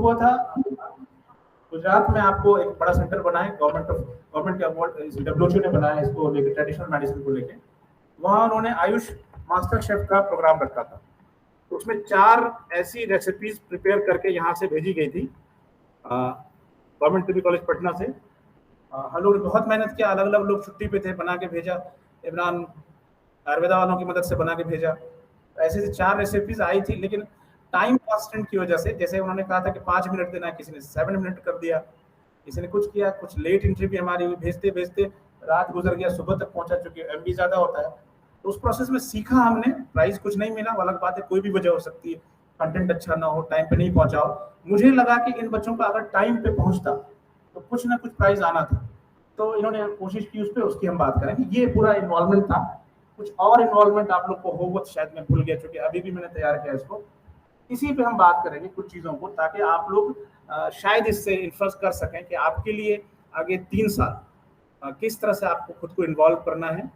हुआ था गुजरात में, आपको एक बड़ा सेंटर बना है, गवर्नमेंट के अवार्ड WHO ने बनाया इसको लेकर, ट्रेडिशनल मेडिसिन को लेकर। वहाँ उन्होंने आयुष मास्टर शेफ का प्रोग्राम रखा था। तो उसमें 4 ऐसी रेसिपीज प्रिपेयर करके यहाँ से भेजी गई थी गवर्नमेंट डिग्री कॉलेज पटना से। हम लोग ने बहुत मेहनत किया, अलग अलग लोग छुट्टी पे थे, बना के भेजा। इमरान आयुर्वेदा वालों की मदद से बना के भेजा। ऐसे 4 रेसिपीज आई थी, लेकिन टाइम कॉन्स्टेंट की वजह से, जैसे उन्होंने कहा था कि 5 मिनट देना है, किसी ने 7 मिनट कर दिया, किसी ने कुछ किया, कुछ लेट एंट्री भी हमारी हुई, भेजते भेजते रात गुजर गया, सुबह तक पहुंचा, चुकी MB ज्यादा होता है। तो उस प्रोसेस में सीखा हमने, प्राइस कुछ नहीं मिला, अलग बात है, कोई भी वजह हो सकती है, कंटेंट अच्छा ना हो, टाइम पे नहीं पहुंचाओ। मुझे लगा कि इन बच्चों का अगर टाइम पे पहुंचता तो कुछ ना कुछ प्राइज आना था। तो इन्होंने कोशिश की उस पर, उसकी हम बात करें। ये पूरा इन्वॉल्वमेंट था। कुछ और इन्वॉल्वमेंट आप लोग को हो वो शायद मैं भूल गया, चूंकि अभी भी मैंने तैयार किया इसको। इसी पे हम बात करेंगे कुछ चीजों को, ताकि आप लोग शायद इससे इन्फ्लुएंस कर सकें कि आपके लिए आगे 3 साल किस तरह से आपको खुद को इन्वॉल्व करना है।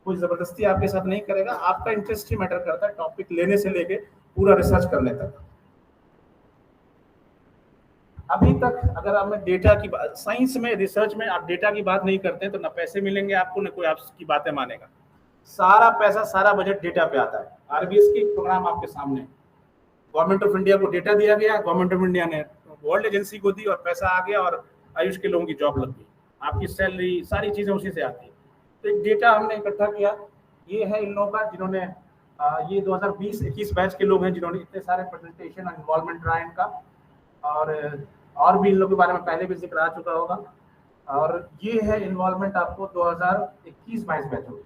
कोई जबरदस्ती आपके साथ नहीं करेगा, आपका इंटरेस्ट ही मैटर करता है, टॉपिक लेने से लेके पूरा रिसर्च करने तक। अभी तक अगर आप डेटा की बात, साइंस में, रिसर्च में आप डेटा की बात नहीं करते हैं तो ना पैसे मिलेंगे आपको, ना कोई आपकी बातें मानेगा। सारा पैसा, सारा बजट डेटा पे आता है। RBS की प्रोग्राम आपके सामने, गवर्नमेंट ऑफ इंडिया को डेटा दिया गया, गवर्नमेंट ऑफ इंडिया ने वर्ल्ड एजेंसी को दी और पैसा आ गया और आयुष के लोगों की जॉब लग गई, आपकी सैलरी, सारी चीजें उसी से आती है। तो एक डेटा हमने इकट्ठा किया, ये है इन लोगों का, जिन्होंने ये 2020-21 बैच के लोग हैं जिन्होंने इतने सारे प्रेजेंटेशन और इन्वॉल्वमेंट रहा इनका। और भी इन लोगों के बारे में पहले भी जिक्र आ चुका होगा। और ये है इन्वॉल्वमेंट आपको 2021-22 बैच होगी।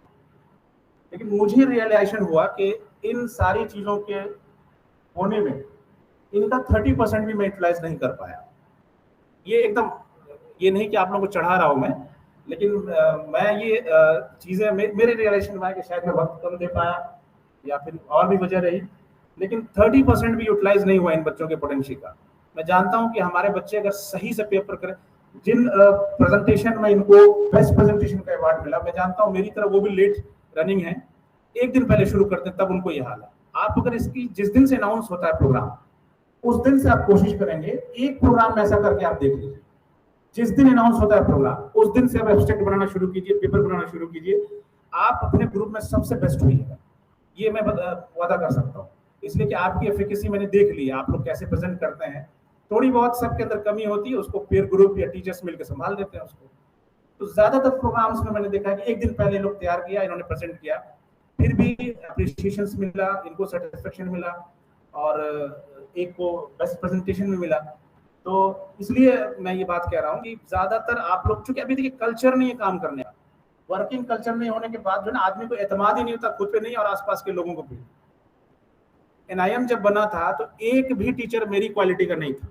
लेकिन मुझे रियलाइजेशन हुआ कि इन सारी चीजों के होने में इनका 30% भी मैं यूटिलाइज नहीं कर पाया। ये एकदम, ये नहीं कि आप लोगों को चढ़ा रहा हूं मैं, लेकिन मैं ये चीजें मेरे रियलाइजेशन में आया कि शायद मैं वक्त कम दे पाया या फिर और भी वजह रही, लेकिन 30% भी यूटिलाइज नहीं हुआ इन बच्चों के पोटेंशियल का। मैं जानता हूं कि हमारे बच्चे अगर सही से पेपर करें, जिन प्रेजेंटेशन में इनको बेस्ट प्रेजेंटेशन का अवार्ड मिला, मैं जानता हूं मेरी तरह वो भी लेट रनिंग है, एक दिन पहले शुरू करते हैं तब उनको ये हाल है। आप अगर इसकी जिस दिन से अनाउंस होता है प्रोग्राम, उस दिन से आप कोशिश करेंगे एक प्रोग्राम में ऐसा करके आप देख लीजिए। जिस दिन अनाउंस होता है प्रोग्राम, उस दिन से आप एब्स्ट्रैक्ट बनाना शुरू कीजिए, पेपर बनाना शुरू कीजिए, आप अपने ग्रुप में सबसे बेस्ट होइएगा, ये मैं वादा कर सकता हूँ। इसलिए कि आपकी एफिकेसी मैंने देख ली है, आप लोग कैसे प्रेजेंट करते हैं। थोड़ी बहुत सबके अंदर कमी होती है, उसको पीयर ग्रुप या टीचर्स मिलकर संभाल देते हैं उसको। तो ज्यादातर प्रोग्राम्स में मैंने देखा कि एक दिन पहले लोग तैयार किया, इन्होंने प्रेजेंट किया, फिर भी अप्रिशिएशन मिला, इनको सेटिस्फेक्शन मिला और एक को बेस्ट प्रेजेंटेशन में मिला। तो इसलिए मैं ये बात कह रहा हूँ कि ज्यादातर आप लोग, चूंकि अभी देखिए कल्चर नहीं है काम करने का, वर्किंग कल्चर नहीं होने के बाद जो ना आदमी को एतमाद ही नहीं होता, खुद पे नहीं और आसपास के लोगों को भी। NIM जब बना था तो एक भी टीचर मेरी क्वालिटी का नहीं था,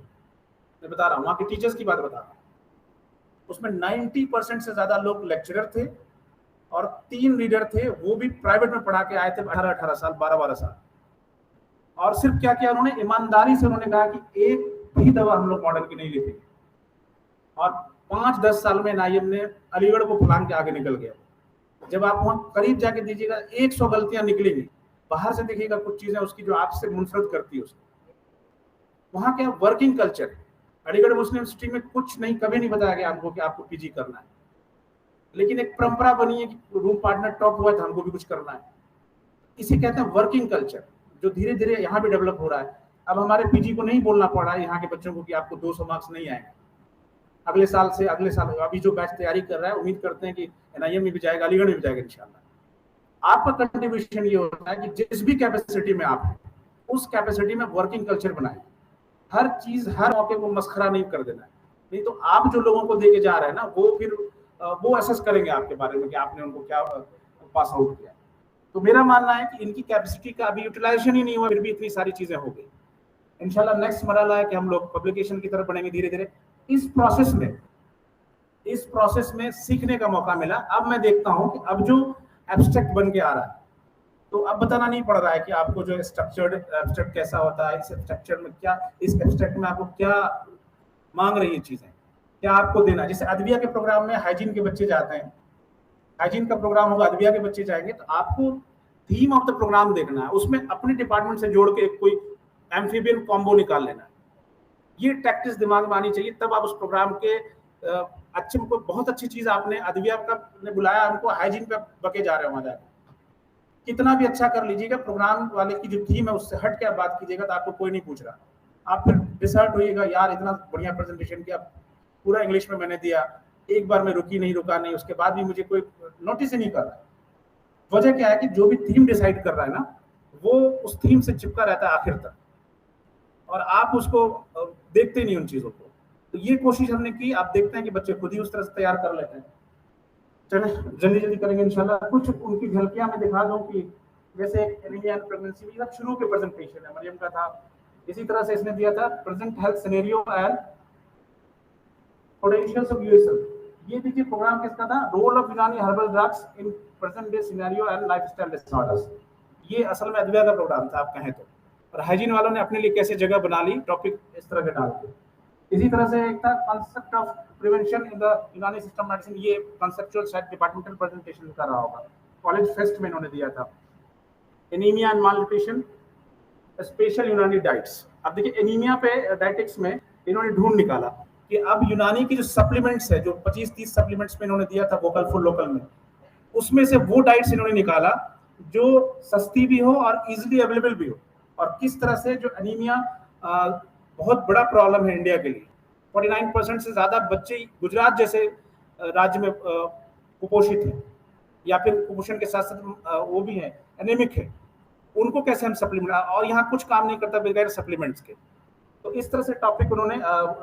मैं बता रहा हूँ, वहाँ के टीचर्स की बात बता रहा हूँ। उसमें 90% से ज्यादा लोग लेक्चरर थे और 3 लीडर थे, वो भी प्राइवेट में पढ़ा के आए थे, 18-18 साल, 12-12 साल। और सिर्फ क्या किया उन्होंने, ईमानदारी से उन्होंने कहा कि एक भी दवा हम लोग मॉडल की नहीं ली थी। और 5-10 साल में NIM ने अलीगढ़ को फलांग के आगे निकल गया। जब आप वहां करीब जाके दीजिएगा 100 गलतियां निकलेंगी, बाहर से देखिएगा कुछ चीजें उसकी जो आपसे मुनफरद करती है उसको। वहां क्या वर्किंग कल्चर, अलीगढ़ मुस्लिम यूनिवर्सिटी में कुछ नहीं, कभी नहीं बताया गया हमको कि आपको PG करना है, लेकिन एक परंपरा बनी है कि रूम पार्टनर टॉप हुआ तो हमको भी कुछ करना है। इसे कहते हैं वर्किंग कल्चर, जो धीरे धीरे यहाँ भी डेवलप हो रहा है। अब हमारे PG को नहीं बोलना पड़ रहा है यहाँ के बच्चों को कि आपको 200 मार्क्स नहीं आएंगे। अगले साल अभी जो बैच तैयारी कर रहा है, उम्मीद करते हैं कि NIM में भी जाएगा, अलीगढ़ में भी जाएगा इंशाल्लाह। आपका कंट्रीब्यूशन ये होता है कि जिस भी कैपेसिटी में आप हैं, उस कैपेसिटी में वर्किंग कल्चर बनाए। हर चीज, हर मौके को मस्खरा नहीं कर देना है, नहीं तो आप जो लोगों को देके जा रहे हैं ना, वो फिर वो असेस करेंगे आपके बारे में कि आपने उनको क्या पास आउट किया। तो मेरा मानना है कि इनकी कैपेसिटी का अभी यूटिलाइजेशन ही नहीं हुआ, फिर भी इतनी सारी चीजें हो गई। इंशाल्लाह नेक्स्ट मरहला है कि हम लोग पब्लिकेशन की तरफ बढ़ेंगे धीरे धीरे। इस प्रोसेस में सीखने का मौका मिला। अब मैं देखता हूं कि अब जो एब्स्ट्रैक्ट बन के आ रहा है, तो अब बताना नहीं पड़ रहा है कि आपको जो स्ट्रक्चर्ड एब्स्ट्रैक्ट कैसा होता है, इस स्ट्रक्चर में क्या, इस एब्स्ट्रैक्ट में आपको क्या मांग रही है चीजें, क्या आपको देना। जैसे अदविया के प्रोग्राम में हाइजीन के बच्चे जाते हैं, हाइजीन का प्रोग्राम होगा, अदविया के बच्चे जाएंगे, तो आपको थीम ऑफ द प्रोग्राम देखना है, उसमें अपने डिपार्टमेंट से जोड़ के कोई एम्फीबियन कॉम्बो निकाल लेना है। ये टैक्टिस दिमाग में आनी चाहिए, तब आप उस प्रोग्राम के अच्छे, बहुत अच्छी चीज आपने अद्विया का ने बुलाया, हमको हाइजीन पे बके जा रहे हो वहां जाकर, कितना भी अच्छा कर लीजिएगा, प्रोग्राम वाले की जो थीम है उससे हट के आप बात कीजिएगा तो आपको कोई नहीं पूछ रहा, आप फिर डिसर्ट होइएगा, यार इतना बढ़िया प्रेजेंटेशन किया, पूरा इंग्लिश में मैंने दिया, एक बार में रुका नहीं, उसके बाद भी मुझे कोई नोटिस ही नहीं कर रहा। वजह क्या है कि जो भी थीम डिसाइड कर रहा है ना, वो उस थीम से चिपका रहता है आखिर तक, और आप उसको देखते नहीं उन चीजों को। तो ये कोशिश हमने की, आप देखते हैं कि बच्चे खुद ही उस तरह से तैयार कर लेते हैं। चले जल्दी जल्दी करेंगे इंशाल्लाह। कुछ उनकी झलकियां मैं दिखा दूं कि जैसे एनीमिया एंड प्रेगनेंसी में शुरू के प्रेजेंटेशन है, मरियम का था, इसी तरह से इसने दिया था present health scenario and potentials of USL. ये देखिए प्रोग्राम किसका था, रोल ऑफ यूनानी herbal drugs in present day scenario and lifestyle disorders. ये असल में अद्विया का प्रोग्राम था आप कहें तो, और हाइजीन वालों ने अपने लिए कैसे जगह बना ली, टॉपिक इस तरह के डाल के। इसी तरह से एक था concept of prevention in the यूनानी सिस्टम मेडिसिन, ये कॉन्सेप्चुअल शायद डिपार्टमेंटल प्रेजेंटेशन कर रहा होगा, कॉलेज फेस्ट में इन्होंने दिया था। एनीमिया एंड मालन्यूट्रिशन स्पेशल यूनानी डाइट्स। अब देखिए एनीमिया पे डाइटिक्स में इन्होंने ढूंढ निकाला कि अब यूनानी की जो सप्लीमेंट्स है, जो 25-30 सप्लीमेंट्स में इन्होंने दिया था वोकल फॉर लोकल में, उसमें से वो डाइट्स इन्होंने निकाला जो सस्ती भी हो और इजीली अवेलेबल भी हो, और किस तरह से जो एनीमिया बहुत बड़ा प्रॉब्लम है इंडिया के लिए, 49% से ज्यादा बच्चे गुजरात जैसे राज्य में कुपोषित हैं, या फिर कुपोषण के साथ साथ वो भी है एनेमिक है, उनको कैसे हम सप्लीमेंट, और यहाँ कुछ काम नहीं करता बगैर सप्लीमेंट्स के। तो इस तरह से टॉपिक उन्होंने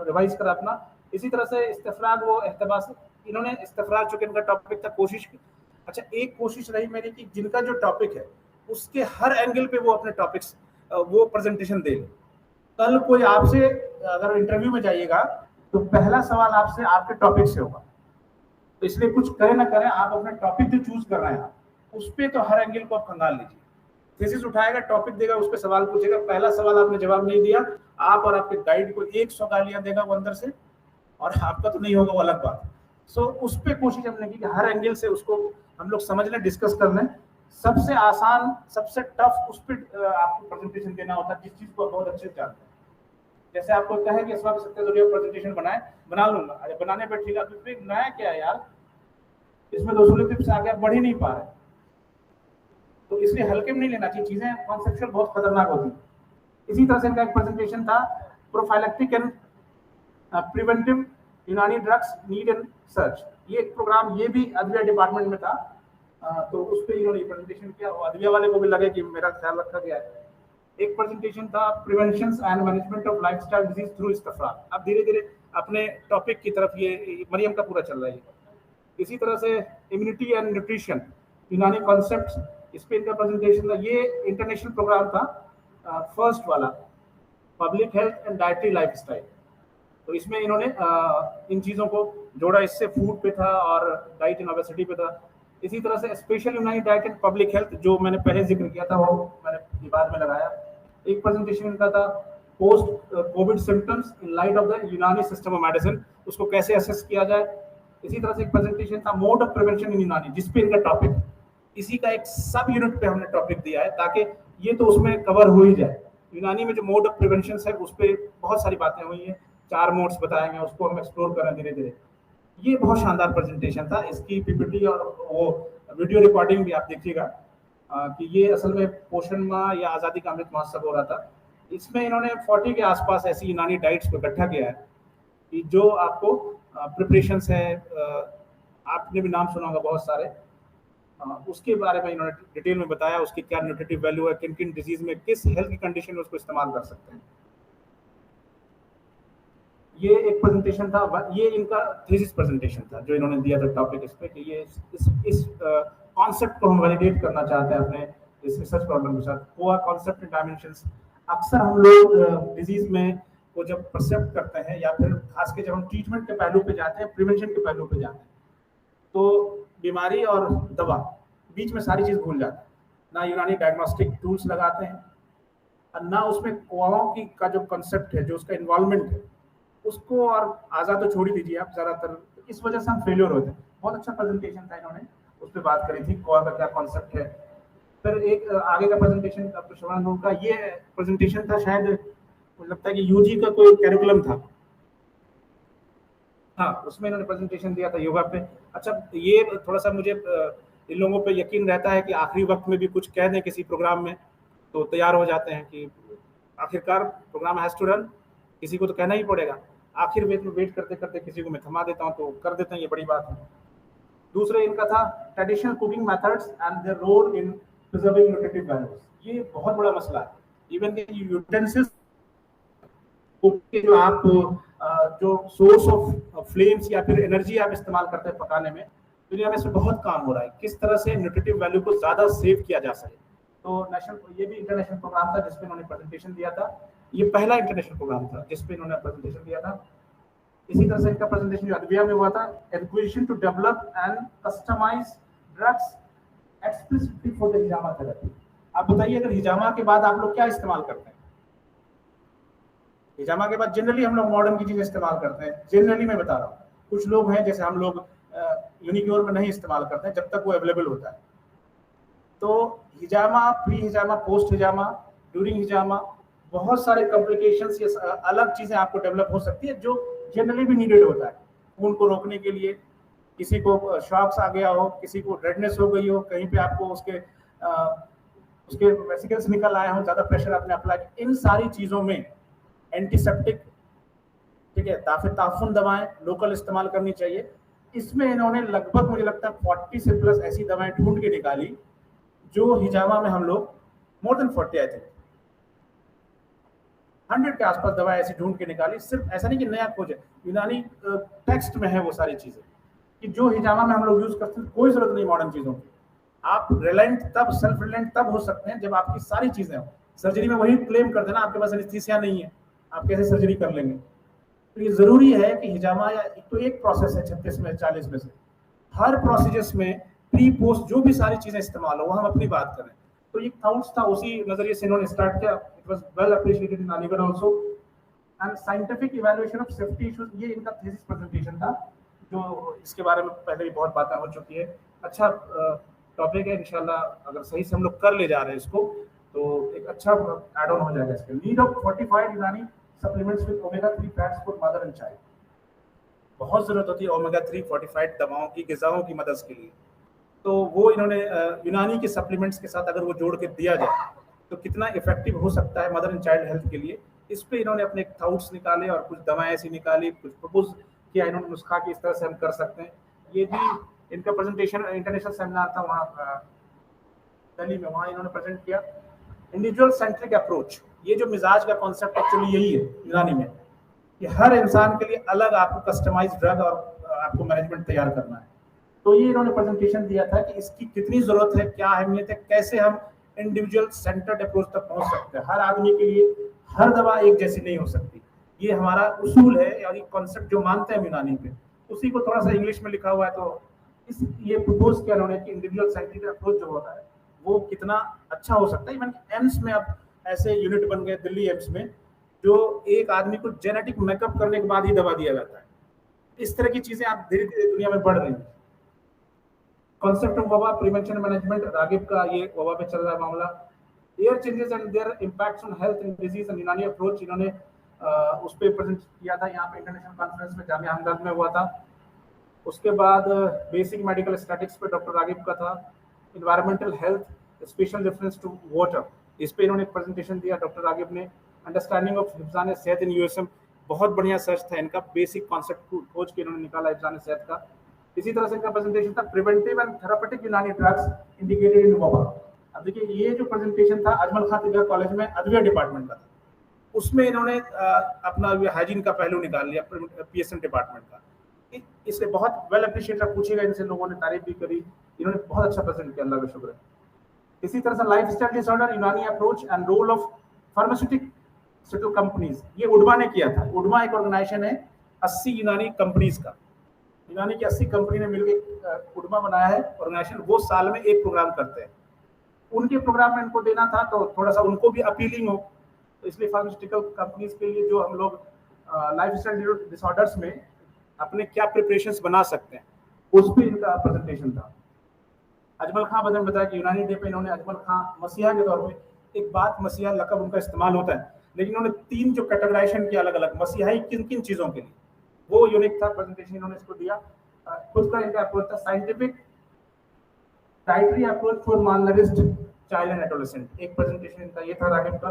रिवाइज करा अपना। इसी तरह से इस्तेफराग वो एहतबास, इन्होंने इस्तेफराग चूंकि इनका टॉपिक था, कोशिश की, अच्छा एक कोशिश रही मेरी कि जिनका जो टॉपिक है उसके हर एंगल पे वो अपने टॉपिक्स वो प्रेजेंटेशन दे। कल कोई आपसे अगर इंटरव्यू में जाइएगा तो पहला सवाल आपसे आपके टॉपिक से होगा, तो इसलिए कुछ करें ना करें, आप अपने टॉपिक जो चूज कर रहे हैं उस पर तो हर एंगल को आप खंगाल लीजिए। थीसिस उठाएगा, टॉपिक देगा, उस पर सवाल पूछेगा, पहला सवाल आपने जवाब नहीं दिया, आप और आपके गाइड को 100 गालियां देगा वो अंदर से, और आपका तो नहीं होगा वो अलग बात। सो उस पर कोशिश हमने की कि हर एंगल से उसको हम लोग समझ लें, डिस्कस कर लें। सबसे आसान सबसे टफ उस पर आपको प्रेजेंटेशन देना होता है जिस चीज को बहुत अच्छे से जानते हैं। जैसे आपको कहे कि इस बार सत्य प्रेजेंटेशन बनाए, बना लूंगा, अरे बनाने पर ठीक है, फिर नया क्या है यार, इसमें 200 टिप्स आ गया, बढ़ ही नहीं पा रहे, तो इसलिए हल्के में नहीं लेना चाहिए चीजें, कॉन्सेप्चुअल बहुत खतरनाक होती है। इसी तरह से इनका एक प्रेजेंटेशन था प्रोफाइलेक्टिक एंड प्रिवेंटिव यूनानी ड्रग्स नीड एंड सर्च। ये एक प्रोग्राम ये भी अद्विया डिपार्टमेंट में था, तो उस पर इन्होंने प्रेजेंटेशन किया, और अद्विया वाले को भी लगे कि मेरा ख्याल रखा गया है। एक प्रेजेंटेशन था prevention and management of lifestyle disease through इस्तेफराग। अब धीरे धीरे अपने टॉपिक की तरफ ये मरियम का पूरा चल रहा है। इसी तरह से इम्यूनिटी एंड न्यूट्रिशन यूनानी कॉन्सेप्ट, इस पे इनका प्रेजेंटेशन था। ये इंटरनेशनल प्रोग्राम था फर्स्ट वाला, public health and dietary lifestyle, तो इसमें इन्होंने इन चीज़ों को जोड़ा, इससे फूड पे था और डाइट एंड ओबेसिटी पे था। इसी तरह से स्पेशल यूनानी डाइट एंड पब्लिक हेल्थ, जो मैंने पहले जिक्र किया था, वो मैंने बाद में लगाया। एक प्रेजेंटेशन इनका था post Covid symptoms in light of the यूनानी सिस्टम ऑफ मेडिसिन, उसको कैसे असेस किया जाए। इसी तरह से एक प्रेजेंटेशन था मोड ऑफ प्रिवेंशन इन यूनानी, जिसपे इनका टॉपिक, इसी का एक सब यूनिट पे हमने टॉपिक दिया है ताकि ये तो उसमें कवर हो ही जाए। यूनानी में जो मोड ऑफ प्रिवेंशन है उस पर बहुत सारी बातें हुई हैं, 4 मोड्स बताएंगे, उसको हम एक्सप्लोर करें धीरे धीरे। ये बहुत शानदार प्रेजेंटेशन था, इसकी पीपीटी और वो वीडियो रिकॉर्डिंग भी आप देखिएगा कि ये असल में पोषण माह या आज़ादी का अमृत महोत्सव हो रहा था। इसमें इन्होंने 40 के आसपास ऐसी यूनानी डाइट्स को इकट्ठा किया है कि जो आपको प्रिपरेशंस है, आपने भी नाम सुना होगा बहुत सारे, उसके बारे में इन्होंने डिटेल में बताया, उसकी क्या न्यूट्रिटिव वैल्यू है, किन किन डिजीज में किस हेल्थ की कंडीशन में उसको इस्तेमाल कर सकते हैं। ये एक प्रेजेंटेशन था, ये इनका थीसिस प्रेजेंटेशन था जो इन्होंने दिया था टॉपिक इस पे कि ये इस कॉन्सेप्ट को हम वैलिडेट करना चाहते हैं अपने इस रिसर्च प्रॉब्लम के साथ। कोआ कॉन्सेप्ट एंड डायमेंशंस, अक्सर हम लोग डिजीज में को जब परसेप्ट करते हैं या फिर खास के जब हम ट्रीटमेंट के पहलू पे जाते हैं, प्रिवेंशन के पहलू पे जाते हैं, तो बीमारी और दवा बीच में सारी चीज भूल जाते हैं। ना यूनानी डायग्नोस्टिक टूल्स लगाते हैं, और ना उसमें कोआओं की का जो कॉन्सेप्ट है, जो उसका इन्वॉल्वमेंट है उसको, और आज़ाद तो छोड़ ही दीजिए आप ज़्यादातर, इस वजह से हम फेलियर होते हैं। बहुत अच्छा प्रेजेंटेशन था, इन्होंने उस पर बात करी थी कोआ का क्या कॉन्सेप्ट है। फिर एक आगे का प्रेजेंटेशन डॉक्टर श्रवण का, ये प्रेजेंटेशन था शायद मुझे लगता है कि यूजी का कोई कैरिकुलम था, हाँ, उसमें इन्होंने प्रेजेंटेशन दिया था योगा पे। अच्छा, ये थोड़ा सा मुझे इन लोगों पे यकीन रहता है कि आखिरी वक्त में भी कुछ कह दें किसी प्रोग्राम में तो तैयार हो जाते हैं कि आखिरकार प्रोग्राम हैज टू रन, किसी को तो कहना ही पड़ेगा। आखिर वेट करते करते किसी को मैं थमा देता हूँ तो कर देते हैं, ये बड़ी बात है। दूसरा इनका था traditional cooking methods and their role in preserving nutritive values. ये बहुत बड़ा मसला है। इवन द यूटेंसिल्स जो आप जो सोर्स ऑफ फ्लेम्स या फिर एनर्जी आप इस्तेमाल करते हैं पकाने में, दुनिया में से बहुत काम हो रहा है किस तरह से न्यूट्रिटिव वैल्यू को ज्यादा सेव किया जा सके। तो नेशनल, ये भी इंटरनेशनल प्रोग्राम था जिसपे इन्होंने प्रेजेंटेशन दिया था। ये पहला इंटरनेशनल प्रोग्राम था जिसपे इन्होंने प्रेजेंटेशन दिया था। इसी तरह से इनका प्रेजेंटेशन जो अद्विया में हुआ था, acquisition to develop and customise drugs explicitly for the हिजामा थेरेपी। आप बताइए, अगर हिजामा के बाद आप लोग क्या इस्तेमाल करते हैं? हिजामा के बाद जनरली हम लोग मॉडर्न की चीजें इस्तेमाल करते हैं। जनरली मैं बता रहा हूँ, कुछ लोग हैं जैसे हम लोग यूनिक्योर में नहीं इस्तेमाल करते हैं जब तक वो अवेलेबल होता है। तो हिजामा, प्री हिजामा, पोस्ट हिजामा, ड्यूरिंग हिजामा, बहुत सारे कॉम्प्लिकेशंस या अलग चीजें आपको डेवलप हो सकती है जो जनरली भी नीडेड होता है खून को रोकने के लिए। किसी को शॉक्स आ गया हो, किसी को रेडनेस हो गई हो, कहीं पे आपको उसके वेसिकल्स निकल आए हो, ज्यादा प्रेशर आपने अप्लाई, इन सारी चीजों में एंटीसेप्टिक, ठीक है, ताफुन दवाएं लोकल इस्तेमाल करनी चाहिए। इसमें इन्होंने लगभग मुझे लगता है 40 से प्लस ऐसी दवाएं ढूंढ के निकाली जो हिजामा में हम लोग मोर देन 40 आई थिंक 100 के आसपास दवाएं ऐसी ढूंढ के निकाली। सिर्फ ऐसा नहीं कि नया खोज है, यूनानी टेक्स्ट में है वो सारी चीजें कि जो हिजामा में हम लोग यूज करते हैं। कोई जरूरत नहीं मॉडर्न चीजों की। आप रिलायंट तब, सेल्फ रिलायंट तब हो सकते हैं जब आपकी सारी चीजें हो। सर्जरी में वही क्लेम करते हैं ना, आपके पास एनेस्थीसिया नहीं है, आप कैसे सर्जरी कर लेंगे? तो ये जरूरी है कि हिजामा या तो एक प्रोसेस है 36 में 40 में से, हर प्रोसीजर्स में प्री पोस्ट जो भी सारी चीजें इस्तेमाल हो वो हम अपनी बात करें। तो ये थॉट्स था, उसी नजरिए से इन्होंने स्टार्ट किया। It was well appreciated in Aligarh also. And scientific evaluation of safety issues, ये इनका थीसिस प्रेजेंटेशन था, जो इसके बारे में पहले भी बहुत बातें हो चुकी है। अच्छा टॉपिक है, इंशाल्लाह अगर सही से हम लोग कर ले जा रहे हैं इसको तो एक अच्छा एड ऑन हो जाएगा इसके। नीड ऑफ फोर्टिफाइड यूनानी supplements with omega 3 fats for mother and child. बहुत जरूरत होती है ओमेगा 3 फोर्टिफाइड दवाओं की, ग़िज़ाओं की मदद के लिए। तो वो इन्होंने यूनानी के सप्लीमेंट्स के साथ अगर वो जोड़ के दिया जाए तो कितना इफेक्टिव हो सकता है मदर एंड चाइल्ड हेल्थ के लिए। इस पे इन्होंने अपने थॉट्स निकाले और कुछ दवाएं ऐसी निकाली, कुछ प्रपोज किया इन्होंने नुस्खा कि इस तरह से हम कर सकते हैं। ये भी इनका प्रेजेंटेशन इंटरनेशनल सेमिनार था वहाँ दिल्ली में, वहाँ इन्होंने प्रेजेंट किया। इंडिविजुअल सेंट्रिक अप्रोच, ये जो मिजाज का कॉन्सेप्ट एक्चुअली यही है यूनानी में कि हर इंसान के लिए अलग आपको कस्टमाइज ड्रग और आपको मैनेजमेंट तैयार करना है। तो ये इन्होंने प्रेजेंटेशन दिया था कि इसकी कितनी जरूरत है, क्या अहमियत है, कैसे हम इंडिविजुअल सेंटर्ड अप्रोच तक पहुंच सकते हैं। हर आदमी के लिए हर दवा एक जैसी नहीं हो सकती, ये हमारा उसूल है और ये कॉन्सेप्ट जो मानते हैं यूनानी पे, उसी को थोड़ा सा इंग्लिश में लिखा हुआ है। तो ये प्रपोज किया उन्होंने कि इंडिविजुअल सेंट्रिक अप्रोच जो होता है वो कितना अच्छा हो सकता है। इवन एम्स में अब ऐसे यूनिट बन गए, दिल्ली एम्स में, जो एक आदमी को जेनेटिक मेकअप करने के बाद ही दवा दिया जाता है। इस तरह की चीजें आप धीरे धीरे दुनिया में बढ़ रही हैं। कॉन्सेप्ट ऑफ वबा प्रिवेंशन मैनेजमेंट, रागिब का ये वबा पे चल रहा है मामला। Air changes and their impacts on health and disease and Unani approach, इन्होंने उस पर प्रेजेंट किया था यहाँ पे इंटरनेशनल कॉन्फ्रेंस में जामिया हमदर्द में हुआ था। उसके बाद बेसिक मेडिकल स्टैटिक्स पे डॉक्टर रागिब का था। Environmental health special reference to water, इस पे इन्होंने प्रेजेंटेशन दिया डॉक्टर रागिब ने। अंडरस्टैंडिंग ऑफ हिफ्ज़ान सेहत इन यूएसएम, बहुत बढ़िया सर्च था इनका, बेसिक कॉन्सेप्ट खोज के इन्होंने निकाला हिफ्ज़ान सेहत का। इसी तरह से इनका प्रेजेंटेशन था प्रिवेंटिव एंड थेरापेटिक यूनानी ड्रग्स इंडिकेटेड इन वबा। अब देखिए ये जो प्रेजेंटेशन था अजमल खान तिबिया कॉलेज में अद्विया डिपार्टमेंट का था, उसमें इन्होंने अपना हाइजीन का पहलू निकाल लिया पीएसएम डिपार्टमेंट का। इससे बहुत वेल अप्रिशिएटेड, पूछेगा इनसे, लोगों ने तारीफ भी करी, इन्होंने बहुत अच्छा प्रेजेंट किया, अल्लाह का शुक्र है। इसी तरह से lifestyle disorder Unani approach and role of pharmaceutical companies, ये उडमा ने किया था। उडमा एक ऑर्गेनाइजेशन है 80 यूनानी कंपनीज का, यूनानी की 80 कंपनी ने मिलकर उडमा बनाया है ऑर्गेनाइजेशन। वो साल में एक प्रोग्राम करते हैं, उनके प्रोग्राम में इनको देना था तो थोड़ा सा उनको भी अपीलिंग हो, तो इसलिए फार्मास्यूटिकल कंपनीज के लिए जो हम लोग लाइफ स्टाइल डिसऑर्डर्स में अपने क्या प्रिपरेशंस बना सकते हैं, उस पर इनका प्रेजेंटेशन था। अजमल खां बदन बताया कि यूनानी डे पे इन्होंने अजमल खां मसीहा के तौर पे, एक बात, मसीहा लकब उनका इस्तेमाल होता है, लेकिन उन्होंने 3 जो कैटेगराइजेशन किया अलग अलग मसीहाई किन किन चीजों के लिए, वो यूनिक था प्रेजेंटेशन इन्होंने इसको दिया। खुद का इनका अप्रोच था scientific dietary approach for malnourished child and adolescent. एक प्रेजेंटेशन इनका ये था राघव का।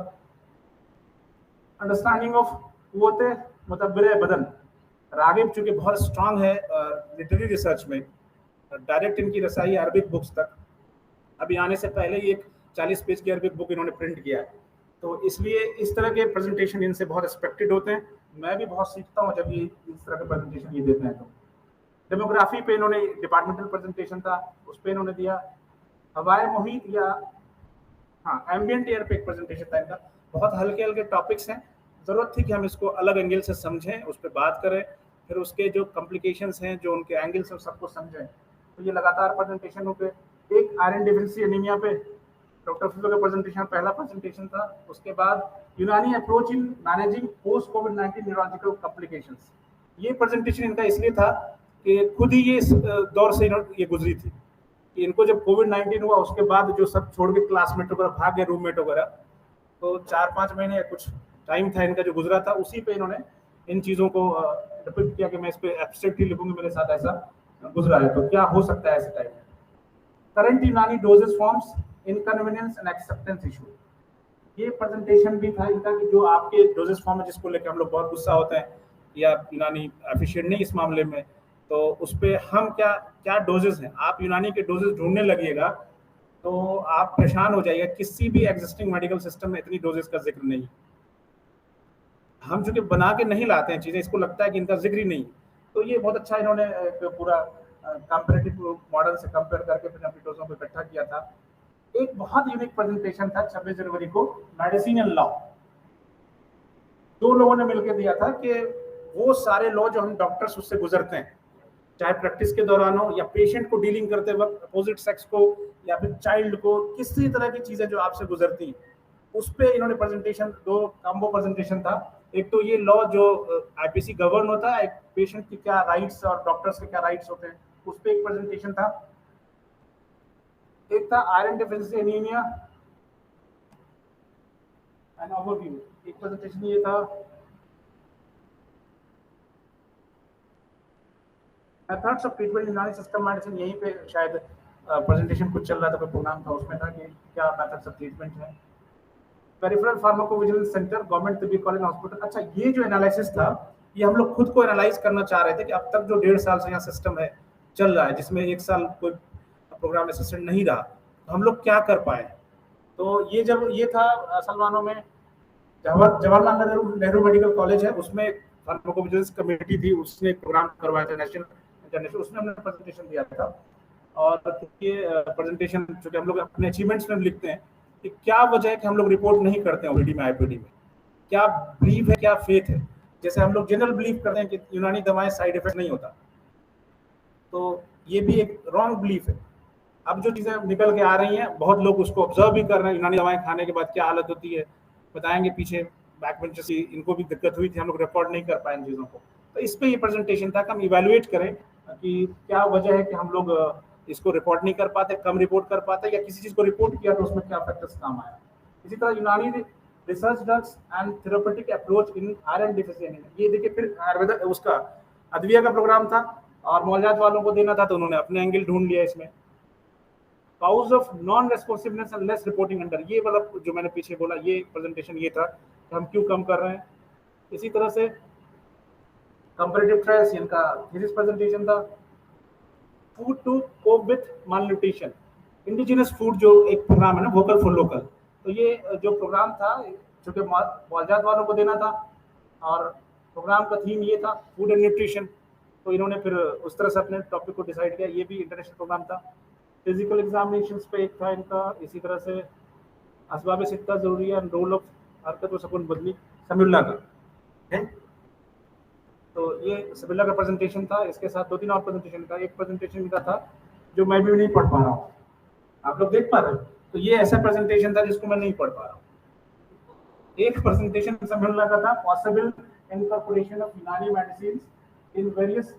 अंडरस्टैंडिंग ऑफ कुव्वते मुतब्बिर बदन, रागिब चूंकि बहुत स्ट्रांग है लिटरेरी रिसर्च में, डायरेक्ट इनकी रसाई अरबिक बुक्स तक, अभी आने से पहले ही एक 40 पेज की अरबिक बुक इन्होंने प्रिंट किया है, तो इसलिए इस तरह के प्रेजेंटेशन इनसे बहुत एक्सपेक्टेड होते हैं। मैं भी बहुत सीखता हूँ जब ये इस तरह के प्रेजेंटेशन ये देते हैं। तो डेमोग्राफी पे इन्होंने डिपार्टमेंटल प्रेजेंटेशन था, उस पर इन्होंने दिया। हवाए मुहित या एम्बियंट एयर पे एक प्रेजेंटेशन था इनका। बहुत हल्के हल्के टॉपिक्स हैं, जरूरत थी कि हम इसको अलग एंगल से समझें, उस पर बात करें, फिर उसके जो कॉम्प्लिकेशंस हैं, जो उनके एंगल्स हैं, सबको समझें। तो ये लगातार प्रेजेंटेशन पे एक आयरन डिफिशिएंसी एनीमिया पे डॉक्टर फिजो का प्रेजेंटेशन पहला प्रेजेंटेशन था। उसके बाद यूनानी approach in managing post covid neurological complications. ये प्रेजेंटेशन इनका इसलिए था कि खुद ही ये इस दौर से ये गुजरी थी कि इनको जब कोविड-19 हुआ उसके बाद जो सब छोड़ के क्लासमेट वगैरह भाग गए, रूममेट वगैरह, तो 4-5 महीने कुछ टाइम था इनका जो गुजरा था, उसी पे इन्होंने इन चीज़ों को डिपिक्ट किया कि मैं इस पे एब्स्ट्रैक्ट ही लिखूंगी, मेरे साथ ऐसा गुजरा है, तो क्या हो सकता है ऐसे टाइम में। करंट यूनानी doses forms, inconvenience and acceptance issue. ये प्रेजेंटेशन भी था इनका कि जो आपके डोजेस फॉर्म है जिसको लेकर हम लोग बहुत गुस्सा होते हैं या यूनानी एफिशिएंट नहीं इस मामले में, तो उस पर हम क्या क्या डोजेस हैं, आप यूनानी के डोजेस ढूंढने लगिएगा तो आप परेशान हो जाइएगा। किसी भी एग्जिस्टिंग मेडिकल सिस्टम में इतनी डोजेस का जिक्र नहीं। हम चूंकि बना के नहीं लाते हैं चीजें, इसको लगता है कि इनका जिक्र ही नहीं, तो ये बहुत अच्छा इन्होंने पूरा कंपैरेटिव मॉडल से कंपेयर करके फिर अपनी डोजों को इकट्ठा किया था। एक बहुत यूनिक प्रेजेंटेशन था 26 जनवरी को, मेडिसिन एंड लॉ। 2 लोगों ने मिलकर दिया था कि वो सारे लॉ जो हम डॉक्टर्स उससे गुजरते हैं, चाहे प्रैक्टिस के दौरान हो या पेशेंट को डीलिंग करते वक्त, अपोजिट सेक्स को या फिर चाइल्ड को, किसी तरह की चीजें जो आपसे गुजरती हैं, उस पर इन्होंने प्रेजेंटेशन, 2 कॉम्बो प्रेजेंटेशन था। एक तो ये लॉ जो आईपीसी गवर्न होता है, एक पेशेंट की क्या राइट्स और डॉक्टर्स के क्या राइट्स होते हैं, उस पर एक प्रेजेंटेशन था। एक था iron deficiency anaemia and overview, एक प्रेजेंटेशन ये था। मेथड्स ऑफ ट्रीटमेंट यूनानी सिस्टम मेडिसिन, यहीं पे शायद प्रेजेंटेशन कुछ चल रहा था, कोई प्रोग्राम था, उसमें था कि क्या मेथड्स ऑफ ट्रीटमेंट है। पेरिफेरल फार्माकोविजिलेंस सेंटर, गवर्नमेंट तबीब कॉलेज हॉस्पिटल। अच्छा, ये जो एनालिसिस था ये हम लोग खुद को एनालाइज करना चाह रहे थे कि अब तक जो 1.5 साल से यहाँ सिस्टम है चल रहा है, जिसमें 1 साल कोई प्रोग्राम असिस्टेंट नहीं रहा, तो हम लोग क्या कर पाए। तो ये जब ये था सलमानों में जवाहरलाल नेहरू मेडिकल कॉलेज है, उसमें फार्माकोविजिलेंस कमेटी थी, उसने एक प्रोग्राम करवाया था नेशनल इंटरनेशनल, उसमें हमने प्रेजेंटेशन दिया था। और ये प्रेजेंटेशन चूंकि हम लोग अपने अचीवमेंट्स में लिखते हैं कि क्या वजह है कि हम लोग रिपोर्ट नहीं करते हैं ओपीडी में, आईपीडी में, क्या बिलीव है, क्या फेथ है। जैसे हम लोग जनरल बिलीव करते हैं कि यूनानी दवाएं साइड इफेक्ट नहीं होता, तो ये भी एक रॉन्ग बिलीफ है। अब जो चीजें निकल के आ रही हैं, बहुत लोग उसको ऑब्जर्व भी कर रहे हैं, यूनानी दवाएं खाने के बाद क्या हालत होती है, बताएंगे पीछे बैक बेंचर्स, इनको भी दिक्कत हुई थी, हम लोग रिकॉर्ड नहीं कर पाए इन चीज़ों को। तो इस पर ये प्रेजेंटेशन था कि हम इवेल्युएट करें कि क्या वजह है कि हम लोग इसको रिपोर्ट नहीं कर पाते, कम रिपोर्ट कर पाते, या किसी चीज़ को रिपोर्ट किया तो उसमें क्या फैक्टर्स काम आया। इसी तरह यूनानी research drugs and therapeutic approach in iron deficiency, ये देखिए फिर आयुर्वेद उसका अद्विया का प्रोग्राम था और मौलजात वालों को देना था, तो उन्होंने अपने एंगल ढूंढ लिया इसमें। Cause of non responsiveness and less reporting under, ये वाला जो मैंने पीछे बोला, ये प्रेजेंटेशन ये था कि हम क्यों कम कर रहे हैं। इसी तरह से कंपैरेटिव ट्रायल्स, इनका थीसिस प्रेजेंटेशन था। Food to cope with malnutrition, indigenous food जो एक प्रोग्राम है ना, वोकल फॉर लोकल, तो ये जो प्रोग्राम था चूँकि मौलजात वालों को देना था और प्रोग्राम का थीम ये था फूड एंड न्यूट्रिशन, तो इन्होंने फिर उस तरह से अपने टॉपिक को डिसाइड किया। ये भी इंटरनेशनल प्रोग्राम था। फिजिकल एग्जामिनेशन पे एक था इनका। इसी तरह से असबाब सित्ता जरूरी है, रोल ऑफ हरकत व सकून बदली, समीउल्लाह का है। तो ये समीउल्लाह का प्रेजेंटेशन था। इसके साथ 2-3 और प्रेजेंटेशन का, एक प्रेजेंटेशन का था जो मैं भी नहीं पढ़ पा रहा हूँ, आप लोग देख पा रहे हो, तो ये ऐसा प्रेजेंटेशन था जिसको मैं नहीं पढ़ पा रहा हूँ। एक प्रेजेंटेशन समीउल्लाह का था, possible incorporation of Unani medicine in various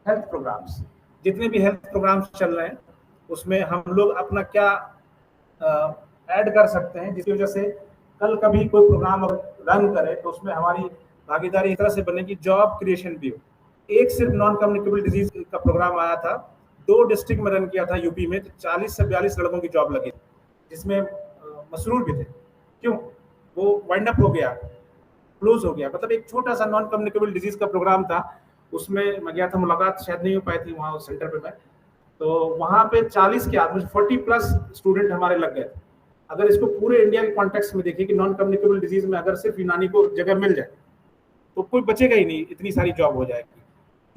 health programmes. जितने भी हेल्थ प्रोग्राम्स चल रहे हैं उसमें हम लोग अपना क्या ऐड कर सकते हैं, जिसकी वजह से कल कभी कोई प्रोग्राम रन करें तो उसमें हमारी भागीदारी इस तरह से बने कि जॉब क्रिएशन भी हो। एक सिर्फ नॉन कम्युनिकेबल डिजीज का प्रोग्राम आया था, 2 डिस्ट्रिक्ट में रन किया था यूपी में, तो 40 से 42 लड़कों की जॉब लगी, जिसमें मसरूर भी थे। क्यों? वो वाइंड अप हो गया, क्लोज हो गया। मतलब एक छोटा सा नॉन कम्युनिकेबल डिजीज का प्रोग्राम था, उसमें मैं गया था, मुलाकात शायद नहीं हो पाई थी वहाँ उस सेंटर पे मैं, तो वहाँ पे 40 के आसपास 40 प्लस स्टूडेंट हमारे लग गए। अगर इसको पूरे इंडिया के कॉन्टेक्स्ट में देखिए कि नॉन कम्युनिकेबल डिजीज में अगर सिर्फ यूनानी को जगह मिल जाए तो कोई बचेगा ही नहीं, इतनी सारी जॉब हो जाएगी।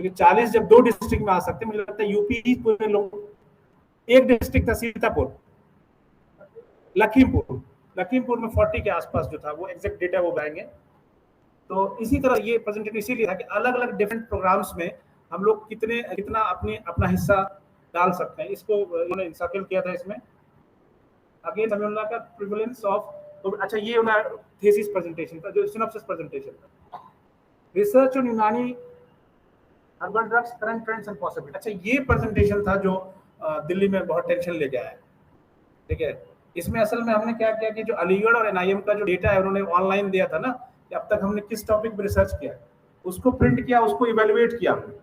क्योंकि 40 जब 2 डिस्ट्रिक्ट में आ सकते हैं, मुझे लगता है यूपी पूरे लोग। एक डिस्ट्रिक्ट था सीतापुर, लखीमपुर, लखीमपुर में 40 के आसपास जो था, वो एग्जैक्ट डेटा वो बताएंगे। तो इसी तरह ये प्रेजेंटेशन इसीलिए था कि अलग अलग डिफरेंट प्रोग्राम्स में हम लोग कितना अपना हिस्सा डाल सकते हैं। इसको इन्होंने इंशाकिल किया था इसमें। अगेन समीउल्लाह का प्रिवलेंस ऑफ, तो अच्छा ये उन्होंने थीसिस प्रेजेंटेशन था, जो सिनॉप्सिस प्रेजेंटेशन था, रिसर्च ऑन यूनानी herbal drugs current trends and possibility. अच्छा ये प्रेजेंटेशन था जो दिल्ली में बहुत टेंशन लेके आया। ठीक है, इसमें असल में हमने क्या किया कि जो अलीगढ़ और एनआईएम का जो डेटा है उन्होंने ऑनलाइन दिया था ना, कि अब तक हमने किस टॉपिक पर रिसर्च किया है, उसको प्रिंट किया, उसको इवेलुएट किया हमने,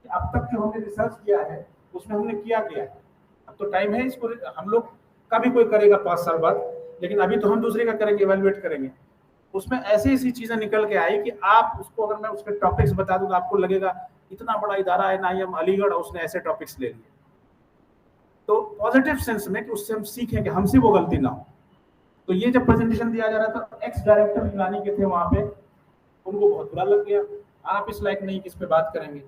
अब तक जो हमने रिसर्च किया है उसमें हमने किया है। अब तो टाइम है, इसको हम लोग का भी कोई करेगा 5 साल बाद, लेकिन अभी तो हम दूसरे का करेंगे, इवेलुएट करेंगे। उसमें ऐसी ऐसी चीजें निकल के आई कि आप उसको, अगर मैं उसके टॉपिक्स बता दूं तो आपको लगेगा इतना बड़ा इदारा है एनआईएम अलीगढ़, उसने ऐसे टॉपिक्स ले लिए। तो पॉजिटिव सेंस में कि उससे हम सीखें कि हमसे वो गलती ना हो। तो ये जब प्रेजेंटेशन दिया जा रहा था, एक्स डायरेक्टर यूनानी के थे वहां पे, उनको बहुत बुरा लग गया, आप इस लायक नहीं किस पे बात करेंगे।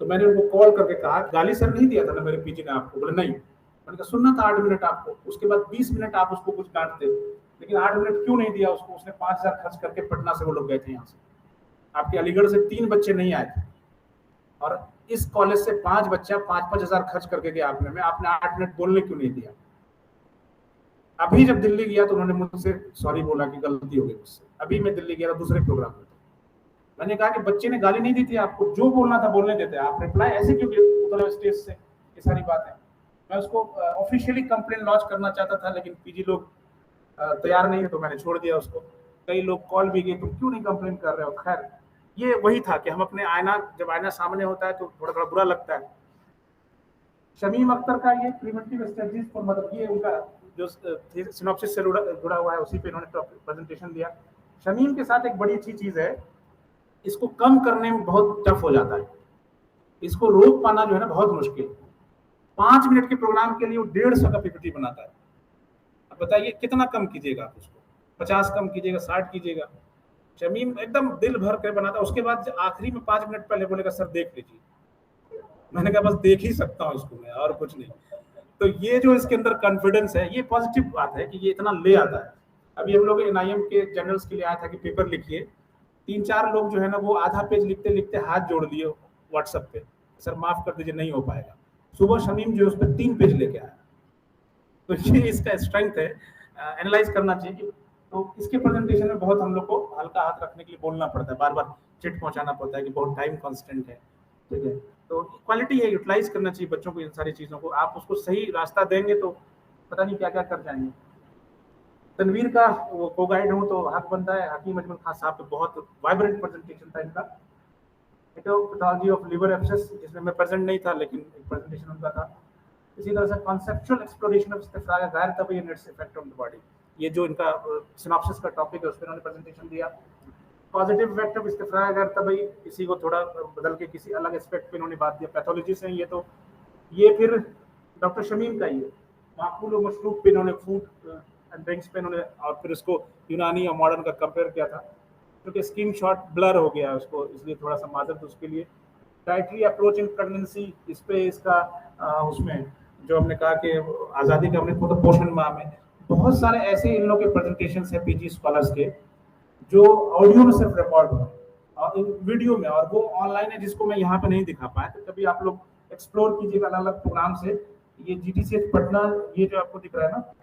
तो मैंने उनको कॉल करके कहा, गाली सर नहीं दिया था ना मेरे पीजी ने आपको? बोले नहीं। मैंने कहा सुनना था 8 मिनट आपको, उसके बाद 20 मिनट आप उसको कुछ डांटते, लेकिन 8 मिनट क्यों नहीं दिया उसको? उसने 5,000 खर्च करके पटना से वो लोग गए थे यहाँ से, आपके अलीगढ़ से 3 बच्चे नहीं आए थे, और इस कॉलेज से 5 बच्चा 5-5 हजार खर्च करके गया आपने, मैं आपने 8 मिनट बोलने क्यों नहीं दिया? अभी जब दिल्ली गया तो उन्होंने मुझसे सॉरी बोला कि गलती हो गई मुझसे। अभी मैं दिल्ली गया था दूसरे प्रोग्राम में, मैंने कहा कि बच्चे ने गाली नहीं दी थी आपको, जो बोलना था बोलने देते, आप रिप्लाई ऐसे क्यों उतर स्टेज से? ये सारी बातें मैं उसको ऑफिशियली कंप्लेन लॉन्च करना चाहता था, लेकिन पीजी लोग तैयार नहीं है, तो मैंने छोड़ दिया उसको। कई लोग कॉल भी किए, तुम क्यों नहीं कंप्लेन कर रहे हो? खैर, ये वही था कि हम अपने जब आईना सामने होता है तो थोड़ा थोड़ा बुरा लगता है। शमीम अख्तर का ये प्रिवेंटिव स्ट्रेटजीज फॉर, मतलब ये उनका जो सिनॉप्सिस से जुड़ा हुआ है, उसी पे इन्होंने प्रेजेंटेशन दिया। शमीम के साथ एक बड़ी अच्छी चीज है, इसको कम करने में बहुत टफ हो जाता है, इसको रोक पाना जो है ना बहुत मुश्किल। 5 मिनट के प्रोग्राम के लिए वो 150 का पीपीटी बनाता है। अब बताइए कितना कम कीजिएगा आप उसको? 50 कम कीजिएगा, 60 कीजिएगा? शमीम एकदम दिल भर कर बनाता है। उसके बाद आखिरी में 5 मिनट पहले बोलेगा सर देख लीजिए। मैंने कहा बस देख ही सकता हूँ इसको मैं, और कुछ नहीं। तो ये जो इसके अंदर कॉन्फिडेंस है, ये पॉजिटिव बात है कि ये इतना ले आता है। अभी हम लोग एनआईएम के जनरल्स के लिए आया था कि पेपर लिखिए, 3-4 लोग जो है ना वो आधा पेज लिखते लिखते हाथ जोड़ दिए व्हाट्सएप पे, सर माफ कर दीजिए नहीं हो पाएगा। सुबह शमीम जो है उस पर 3 पेज लेके आया। तो ये इसका स्ट्रेंथ है, एनालाइज करना चाहिए कि, तो इसके प्रेजेंटेशन में बहुत हम लोग को हल्का हाथ रखने के लिए बोलना पड़ता है, बार बार चिट पहुंचाना पड़ता है कि बहुत टाइम कॉन्स्टेंट है। ठीक है, तो क्वालिटी है, यूटिलाइज करना चाहिए बच्चों को इन सारी चीजों को। आप उसको सही रास्ता देंगे तो पता नहीं क्या क्या कर जाएंगे। तनवीर का वो को गाइड हूँ तो हक बनता है। हकीम अजमल खान साहब पे बहुत वाइब्रेंट प्रेजेंटेशन था इनका, पैथोलॉजी ऑफ लिवर एब्सेस, जिसमें मैं प्रेजेंट नहीं था लेकिन एक प्रेजेंटेशन उनका था। इसी तरह से कॉन्सेप्चुअल एक्सप्लोरेशन ऑफ इस्तिफ्राग गैर तबई and its effect on the body, ये जो इनका सिनॉप्सिस का टॉपिक है उस पर उन्होंने प्रेजेंटेशन दिया। पॉजिटिव इफेक्ट ऑफ इस्तिफ्राग गैर तबई, इसी को थोड़ा बदल के किसी अलग एस्पेक्ट पे इन्होंने बात दिया। पैथोलॉजी से ये तो ये फिर डॉक्टर शमीम का ही है। माकूल और मशरूब पे इन्होंने फूड एंड ड्रिंक्स पे इन्होंने, और फिर उसको यूनानी और मॉडर्न का कंपेयर किया था, क्योंकि स्क्रीन शॉट ब्लर हो गया उसको, इसलिए थोड़ा सा माजरत उसके लिए। डाइटरी अप्रोच इन प्रेगनेंसी, इस पे इसका उसमें जो हमने कहा कि आज़ादी का हमने तो पोषण माह में, बहुत सारे ऐसे इन लोगों के प्रेजेंटेशन है पीजी स्कॉलर्स के, जो ऑडियो में सिर्फ रिकॉर्ड हुआ और इन वीडियो में, और वो ऑनलाइन है जिसको मैं यहाँ पे नहीं दिखा पाया। तो कभी आप लोग एक्सप्लोर कीजिएगा अलग अलग प्रोग्राम से। ये जीटीसीएच पटना, ये जो आपको दिख रहा है ना,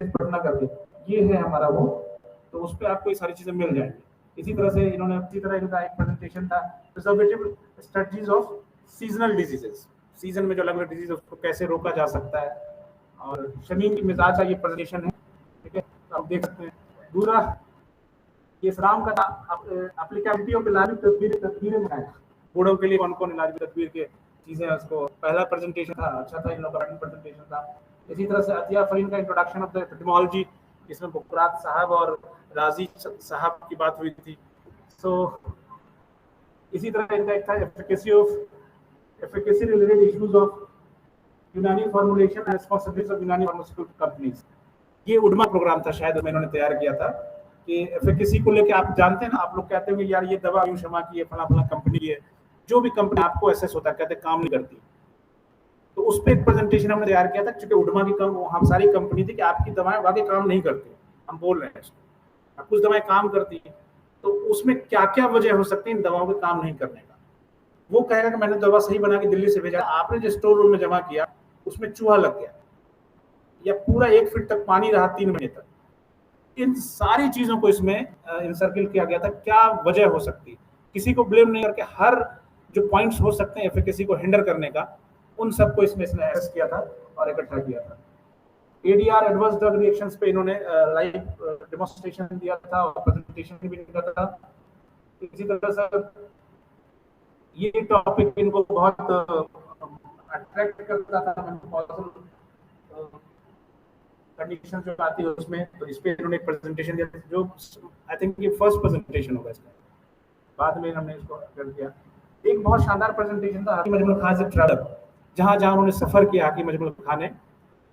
पटना करके ये है हमारा वो, तो उस पर आपको ये सारी चीजें मिल जाएंगी। इसी तरह से इन्होंने इसी तरह इनका एक प्रेजेंटेशन था preservative strategies of seasonal diseases, season में जो अलग अलग डिजीज है उसको कैसे रोका जा सकता है, और शमीम की मिजाज का ये प्रेजेंटेशन है, ठीक है, तो आप देख सकते हैं। दूसरा ये इस्लाम का एप्लीकेबिलिटी ऑफ इलाजी तस्वीरें बनाए, बूढ़ों के लिए कौन कौन इलाजी तस्वीर के चीजें हैं, उसको पहला प्रेजेंटेशन था, अच्छा था, इन लोगों का प्रेजेंटेशन था। इसी तरह से अतिया फरीन का इंट्रोडक्शन ऑफ द एपिडेमोलॉजी, इसमें बुकरात साहब और राजी साहब की बात हुई थी। सो इसी तरह इनका एक था एफिकेसी रिलेटेड इश्यूज ऑफ यूनानी फॉर्मुलेशन एंड रिस्पांसिबिलिटीज ऑफ यूनानी फार्मास्यूटिकल कंपनीज। ये उडमा प्रोग्राम था शायद इन्होंने तैयार किया था कि एफिकेसी को लेके आप जानते हैं ना, आप लोग कहते हैं कि यार ये दवा यूं शमा की है, फला फला कंपनी है, जो भी कंपनी आपको एसेस होता है कहते काम नहीं करती, तो उस पर एक प्रेजेंटेशन हमने तैयार किया था, क्योंकि उडमा की हम सारी कंपनी थी कि आपकी दवाएं वाकई काम नहीं करती, हम बोल रहे हैं कुछ दवाएं काम करती हैं, तो उसमें क्या क्या वजह हो सकती है इन दवाओं के काम नहीं करने का। वो कहेगा कि मैंने दवा सही बना के दिल्ली से भेजा, आपने जो स्टोर रूम में जमा किया उसमें चूहा लग गया, या पूरा 1 फीट तक पानी रहा 3 महीने तक, इन सारी चीजों को इसमें इंसर्किल किया गया था, क्या वजह हो सकती, किसी को ब्लेम नहीं करके हर जो पॉइंट्स हो सकते हैं एफिकेसी को हिंडर करने का, उन सबको इसमें इसने एसेस किया था और इकट्ठा किया था। एडीआर एडवर्स ड्रग रिएक्शंस पे इन्होंने लाइव डेमोन्स्ट्रेशन दिया था और प्रेजेंटेशन भी दिया था। इसी तरह से ये टॉपिक इनको बहुत अट्रैक्ट करता था, कंडीशन जो आती है उसमें, तो इस पे इन्होंने एक प्रेजेंटेशन दिया जो आई थिंक ये फर्स्ट प्रेजेंटेशन होगा इसका, बाद में हमने इसको कर दिया। एक बहुत शानदार प्रेजेंटेशन था हाकिम मजमुल खान से ट्रैवल, जहाँ जहाँ उन्होंने सफर किया हाकिम मजमुल खान ने,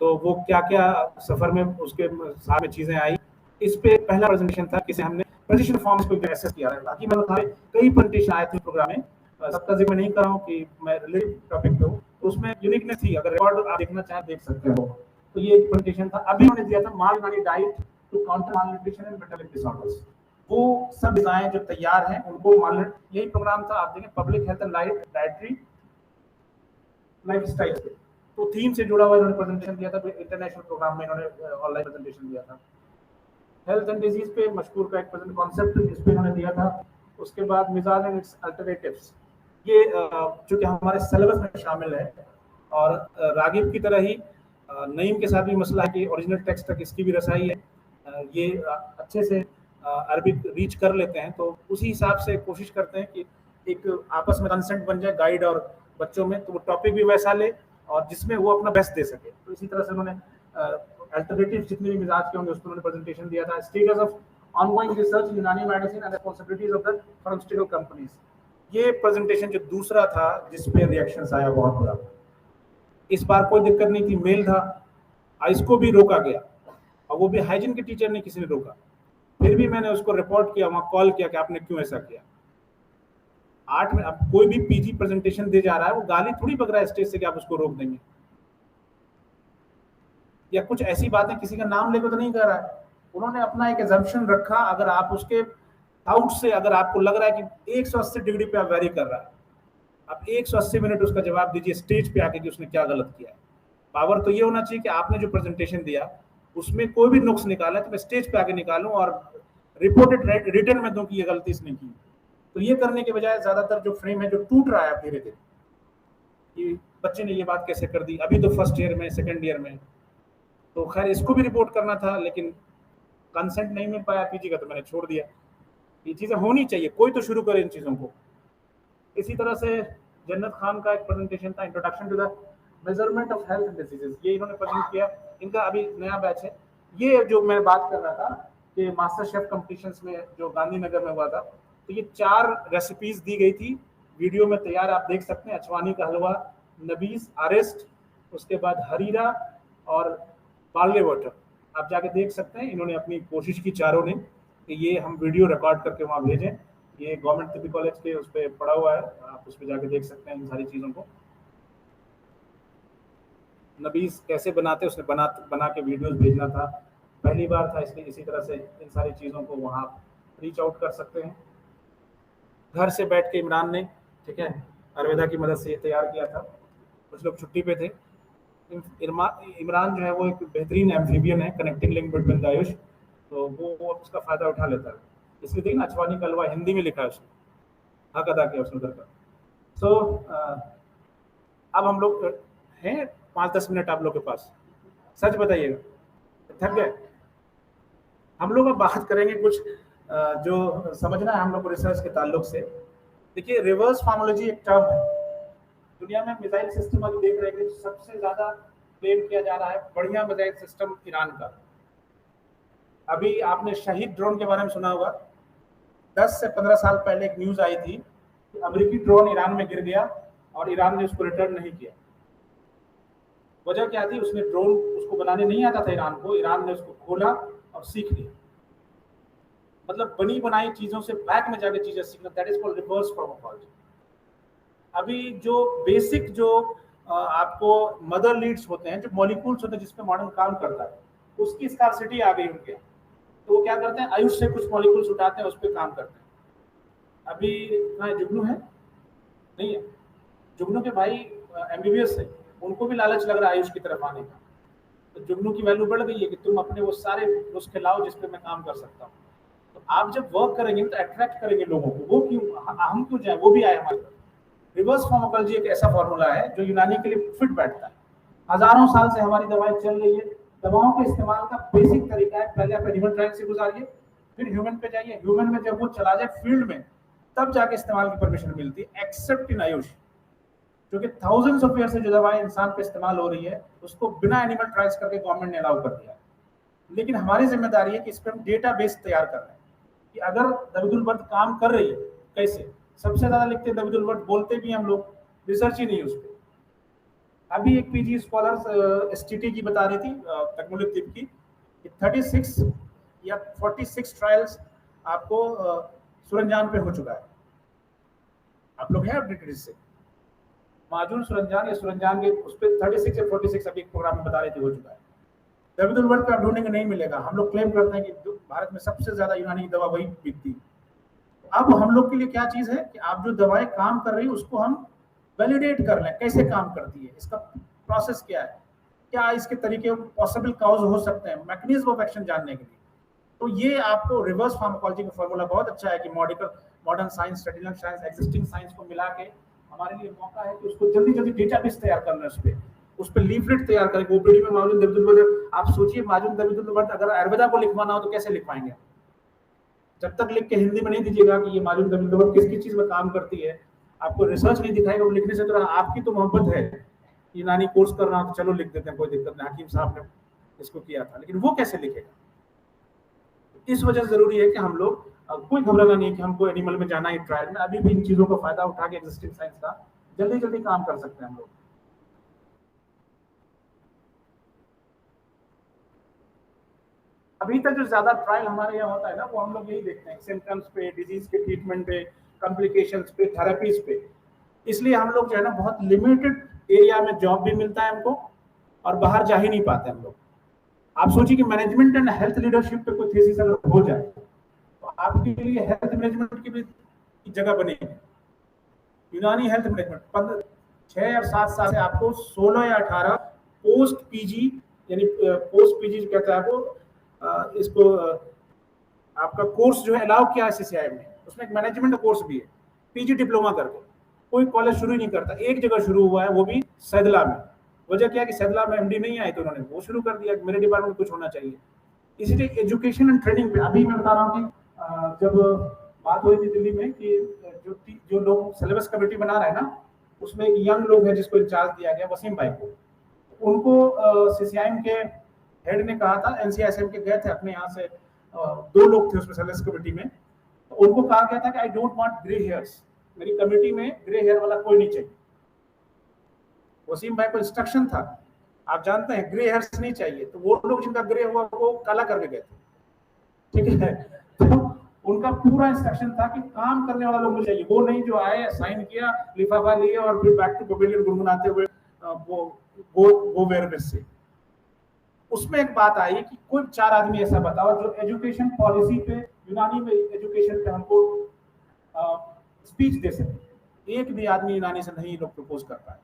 तो वो क्या क्या सफर में उसके साथ में चीजें आई, इस पे पहला प्रेजेंटेशन था किसे हमने प्रेजेंटेशन फॉर्म्स को एक्सेस किया है। हाकिम मजमुल खान कई प्रेजेंटेशन आए थे प्रोग्राम में, सबका जिक्र नहीं कर रहा हूँ कि मैं रिलेटेड टॉपिक पे हूँ, तो उसमें यूनिकनेस थी, अगर रिकॉर्ड आप देखना चाहें देख सकते हो। तो ये एक प्रेजेंटेशन था, अभी उन्होंने दिया था माल Unani diet to counter malnutrition and metabolic disorders, वो सब डिजाइन जो तैयार हैं उनको यही प्रोग्राम था, आप देखें public health and dietary lifestyle पे, तो थीम से जुड़ा हुआ इन्होंने प्रेजेंटेशन दिया था, इंटरनेशनल प्रोग्राम में इन्होंने ऑनलाइन प्रेजेंटेशन दिया था। हेल्थ एंड डिजीज पे मशहूर का एक प्रेजेंट कॉन्सेप्ट इस पे इन्होंने दिया था। उसके बाद मिजाज एंड इट्स अल्टरनेटिव्स, ये जो कि हमारे सिलेबस में शामिल है, और रागिब की तरह ही नईम के साथ भी मसला है कि ओरिजिनल टेक्स्ट तक इसकी भी रसाई है, ये अच्छे से अरबिक रीच कर लेते हैं, तो उसी हिसाब से कोशिश करते हैं कि एक आपस में कंसेंट बन जाए गाइड और बच्चों में, तो वो टॉपिक भी वैसा ले और जिसमें वो अपना बेस्ट दे सके। तो इसी तरह से उन्होंने अल्टरनेटिव जितने भी मिजाज के होंगे उस पर उन्होंने प्रेजेंटेशन दिया था। Status of ongoing research in Unani medicine and responsibilities of the pharmaceutical companies, ये प्रेजेंटेशन जो दूसरा था जिसपे रिएक्शंस आया बहुत बुरा। इस बार कोई दिक्कत नहीं थी, मेल था, इसको भी रोका गया, और वो भी हाइजीन के टीचर ने किसी ने रोका, फिर भी मैंने उसको रिपोर्ट किया, वहां कॉल किया कि आपने क्यों ऐसा किया। 8 में अब कोई भी पीजी प्रेजेंटेशन दे जा रहा है, वो गाली थोड़ी बक रहा है स्टेज से कि आप उसको रोक देंगे, या कुछ ऐसी बातें किसी का नाम लेकर तो नहीं कर रहा है, उन्होंने अपना एक एजम्पशन रखा, अगर आप उसके आउट से अगर आपको लग रहा है कि 180 डिग्री पे आप वेरी कर रहा है, आप 180 मिनट उसका जवाब दीजिए स्टेज पे आके कि उसने क्या गलत किया है। पावर तो ये होना चाहिए कि आपने जो प्रेजेंटेशन दिया उसमें कोई भी नुक्स निकाला है तो मैं स्टेज पे आके निकालूं और रिपोर्टेड रिटर्न में दूं कि ये गलती इसने की। तो ये करने के बजाय ज्यादातर जो फ्रेम है जो टूट रहा है धीरे धीरे, कि बच्चे ने ये बात कैसे कर दी, अभी तो फर्स्ट ईयर में सेकेंड ईयर में, तो खैर इसको भी रिपोर्ट करना था लेकिन कंसेंट नहीं मिल पाया पीजी का, तो मैंने छोड़ दिया। ये चीजें होनी चाहिए, कोई तो शुरू करे इन चीजों को। इसी तरह से जन्नत खान का एक प्रेजेंटेशन था, introduction to the measurement of health diseases, ये इन्होंने प्रेजेंट किया। इनका अभी नया बैच है। ये जो मैं बात कर रहा था कि मास्टर शेफ कॉम्पिटिशन्स में जो गांधीनगर में हुआ था, तो ये 4 रेसिपीज दी गई थी, वीडियो में तैयार आप देख सकते हैं। अचवानी का हलवा, नबीज आरेस्ट, उसके बाद हरीरा और बार्ले वाटर, आप जाके देख सकते हैं। इन्होंने अपनी कोशिश की चारों ने कि ये हम वीडियो रिकॉर्ड करके वहाँ भेजें। ये गवर्नमेंट तिब्बी कॉलेज के उस पर पड़ा हुआ है, आप उस पर जाके देख सकते हैं इन सारी चीज़ों को। नबीज कैसे बनाते उसने बना के वीडियोस भेजना था, पहली बार था, इसलिए इसी तरह से इन सारी चीज़ों को वहाँ रीच आउट कर सकते हैं। घर से बैठ के इमरान ने, ठीक है, अरविदा की मदद से ये तैयार किया था। कुछ लोग छुट्टी पे थे। इमरान जो है वो एक बेहतरीन एम्फीबियन है, connecting link between the Ayush, तो वो उसका फ़ायदा उठा लेता है। इसलिए देखिए ना, अछवानी का हलवा हिंदी में लिखा है उसने, हक अदा किया उसने उधर का। सो अब हम लोग हैं 5-10 मिनट आप लोग के पास, सच बताइएगा, थक गए? हम लोग अब बात करेंगे कुछ जो समझना है हम लोग को रिसर्च के ताल्लुक से। देखिए, रिवर्स फार्मोलॉजी एक टर्म है। दुनिया में मिसाइल सिस्टम अभी देख रहे हैं कि सबसे ज्यादा क्लेम किया जा रहा है बढ़िया मिसाइल सिस्टम ईरान का। अभी आपने शहीद ड्रोन के बारे में सुना होगा। 10 से 15 साल पहले एक न्यूज आई थी कि अमेरिकी ड्रोन ईरान में गिर गया और ईरान ने उसको रिटर्न नहीं किया। वजह क्या थी? उसने ड्रोन, उसको बनाने नहीं आता था ईरान को, ईरान ने उसको खोला और सीख लिया। मतलब बनी बनाई चीजों से बैक में जाके चीजें सीखना, that is called reverse pharmacology. अभी जो बेसिक जो आपको मदर लीड्स होते हैं, जो मॉलिक्यूल्स होते हैं जिसपे मॉडर्न काम करता है, उसकी स्कार्सिटी आ गई उनके। तो वो क्या करते हैं, आयुष से कुछ मॉलिक्यूल्स उठाते हैं, उस पर काम करते हैं। अभी कहाँ जुगनू है? नहीं है। जुगनू के भाई एमबीबीएस है, उनको भी लालच लग रहा है आयुष की तरफ आने का। तो जुगनू की वैल्यू बढ़ गई है कि तुम अपने वो सारे नुस्खे लाओ जिसपे मैं काम कर सकता हूँ। तो आप जब वर्क करेंगे तो अट्रैक्ट करेंगे लोगों को। वो क्यों, हम क्यों जाए, वो भी आए हमारे तरफ। रिवर्स फार्माकोलॉजी एक ऐसा फॉर्मूला है जो यूनानी के लिए फिट बैठता है। हजारों साल से हमारी दवाएं चल रही है। दवाओं के इस्तेमाल का बेसिक तरीका है, पहले आप एनिमल ट्रायल से गुजारिए, फिर ह्यूमन पे जाइए। ह्यूमन में जब वो चला जाए फील्ड में, तब जाके इस्तेमाल की परमिशन मिलती है, एक्सेप्ट इन आयुष। क्योंकि थाउजेंड्स ऑफ ईयर से जो दवाएं इंसान पे इस्तेमाल हो रही है, उसको बिना एनिमल ट्रायल्स करके गवर्नमेंट ने अलाउ कर दिया है। लेकिन हमारी जिम्मेदारी है कि इस पर हम डेटा बेस तैयार कर रहे हैं कि अगर दविदुल वर्द काम कर रही है, कैसे। सबसे ज्यादा लिखते दविदुल वर्द, बोलते भी हम लोग, रिसर्च ही नहीं उस पर। अभी एक पीजी स्कॉलर एसटीटी की बता रही थी, तकमुलुद्दीन की, कि 36 या 46 ट्रायल्स आपको सुरंजान पे हो चुका है। आप लोग हैं अपडेटेड इससे? माजून सुरंजान या सुरंजान के उस पर 36 या 46 अभी एक प्रोग्राम में बता रहे थे हो चुका है। दविदुल वर्द पे आप ढूंढेंगे नहीं मिलेगा। हम लोग क्लेम करते हैं कि भारत में सबसे ज्यादा यूनानी दवा वही बिकती। अब हम लोग के लिए क्या चीज है कि आप जो दवाएं काम कर रही है उसको हम वैलिडेट कर लें, कैसे काम करती है, इसका प्रोसेस क्या है, क्या इसके तरीके पॉसिबल काउज हो सकते हैं, मैकेनिज्म ऑफ एक्शन जानने के लिए। तो ये आपको रिवर्स फार्माकोलॉजी का फॉर्मूला बहुत अच्छा है कि modern science, strategic science, existing science को मिला के हमारे लिए मौका है कि उसको जल्दी जल्दी डेटाबेस तैयार करना है, उस पर लीफलेट तैयार करें। ओपीडी में माजून दविदुल वर्द, आप सोचिए माजून दविदुल वर्द अगर आयुर्वेदा को लिखवाना हो तो कैसे लिखवाएंगे? जब तक लिख के हिंदी में नहीं दीजिएगा कि ये माजून दविदुल वर्द किस किस चीज में काम करती है, आपको रिसर्च नहीं दिखाएगा। वो लिखने से तो आपकी तो मोहब्बत है, यूनानी कोर्स कर रहा हूं तो चलो लिख देते हैं, कोई दिक्कत नहीं, हकीम साहब ने इसको किया था, लेकिन वो कैसे लिखेगा? इस वजह से जरूरी है कि हम लोग, कोई घबराना नहीं कि हमको एनिमल में जाना है ट्रायल में, अभी भी इन चीजों का फायदा उठा के एग्जिस्टिंग साइंस का जल्दी जल्दी काम कर सकते हैं हम लोग। अभी तक जो ज्यादा ट्रायल हमारे यहाँ होता है ना, वो हम लोग यही देखते हैं, सिम्टम्स पे, डिजीज के ट्रीटमेंट पे, कॉम्प्लिकेशंस पे, थेरेपीज पे। इसलिए हम लोग जो है ना बहुत लिमिटेड एरिया में जॉब भी मिलता है हमको, और बाहर जा ही नहीं पाते हम लोग। आप सोचिए कि मैनेजमेंट एंड हेल्थ लीडरशिप पे कोई थीसिस अगर हो जाए तो आपके लिए हेल्थ मैनेजमेंट की भी जगह बनेगी। यूनानी हेल्थ मैनेजमेंट 6 या 7 साल से आपको 16 या 18 पोस्ट पीजी, यानी पोस्ट पीजी जो कहता है वो, इसको आपका कोर्स जो है अलाउ किया है सीसीआई में। उसमें एक मैनेजमेंट कोर्स भी है, पीजी डिप्लोमा करके। कोई कॉलेज शुरू ही नहीं करता, एक जगह शुरू हुआ है, वो भी सैदला में। वजह क्या है कि सैदला में एमडी नहीं आए तो उन्होंने वो शुरू कर दिया, मेरे डिपार्टमेंट में कुछ होना चाहिए। इसीलिए एजुकेशन एंड ट्रेनिंग पे अभी मैं बता रहा हूँ कि जब बात हुई थी दिल्ली में कि जो लोग सिलेबस कमेटी बना रहे हैं ना, उसमें एक यंग लोग हैं जिसको इंचार्ज दिया गया, वसीम भाई को। उनको सीसीआईएम के हेड ने कहा था, एनसीआईएसएम के गए थे अपने यहाँ से, 2 लोग थे उसमें सिलेबस कमेटी में, तो उनको कहा गया था कि I don't want grey hairs, मेरी कमेटी में ग्रे हेयर वाला कोई नहीं चाहिए। वसीम भाई को इंस्ट्रक्शन था, आप जानते हैं ग्रे हेयर्स नहीं चाहिए, तो वो लोग जिनका ग्रे हुआ वो काला करके गए थे, ठीक है। तो उनका पूरा इंस्ट्रक्शन था कि काम करने वाला लोग चाहिए, वो नहीं जो आए, साइन किया, लिफाफा लिया और फिर बैक टू पवेलियन गुनगुनाते हुए वो वेयरनेस से। उसमें एक बात आई कि कोई 4 आदमी ऐसा बताओ जो एजुकेशन पॉलिसी पे, यूनानी में एजुकेशन पे हमको स्पीच दे सके। एक भी आदमी यूनानी से नहीं लोग प्रपोज कर पाए।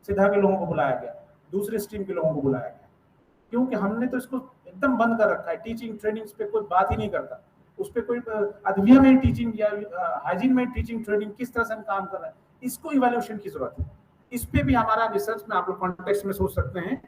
सीधा के लोगों को बुलाया गया, दूसरे स्ट्रीम के लोगों को बुलाया गया, क्योंकि हमने तो इसको एकदम बंद कर रखा है, टीचिंग ट्रेनिंग्स पे कोई बात ही नहीं करता। उस पर कोई अद्विया में टीचिंग या हाइजीन में टीचिंग ट्रेनिंग किस तरह से हम काम कर रहे हैं, इसको इवैल्यूएशन की जरूरत है। इस पे भी हमारा रिसर्च में आप लोग कॉन्टेक्स्ट में सोच सकते हैं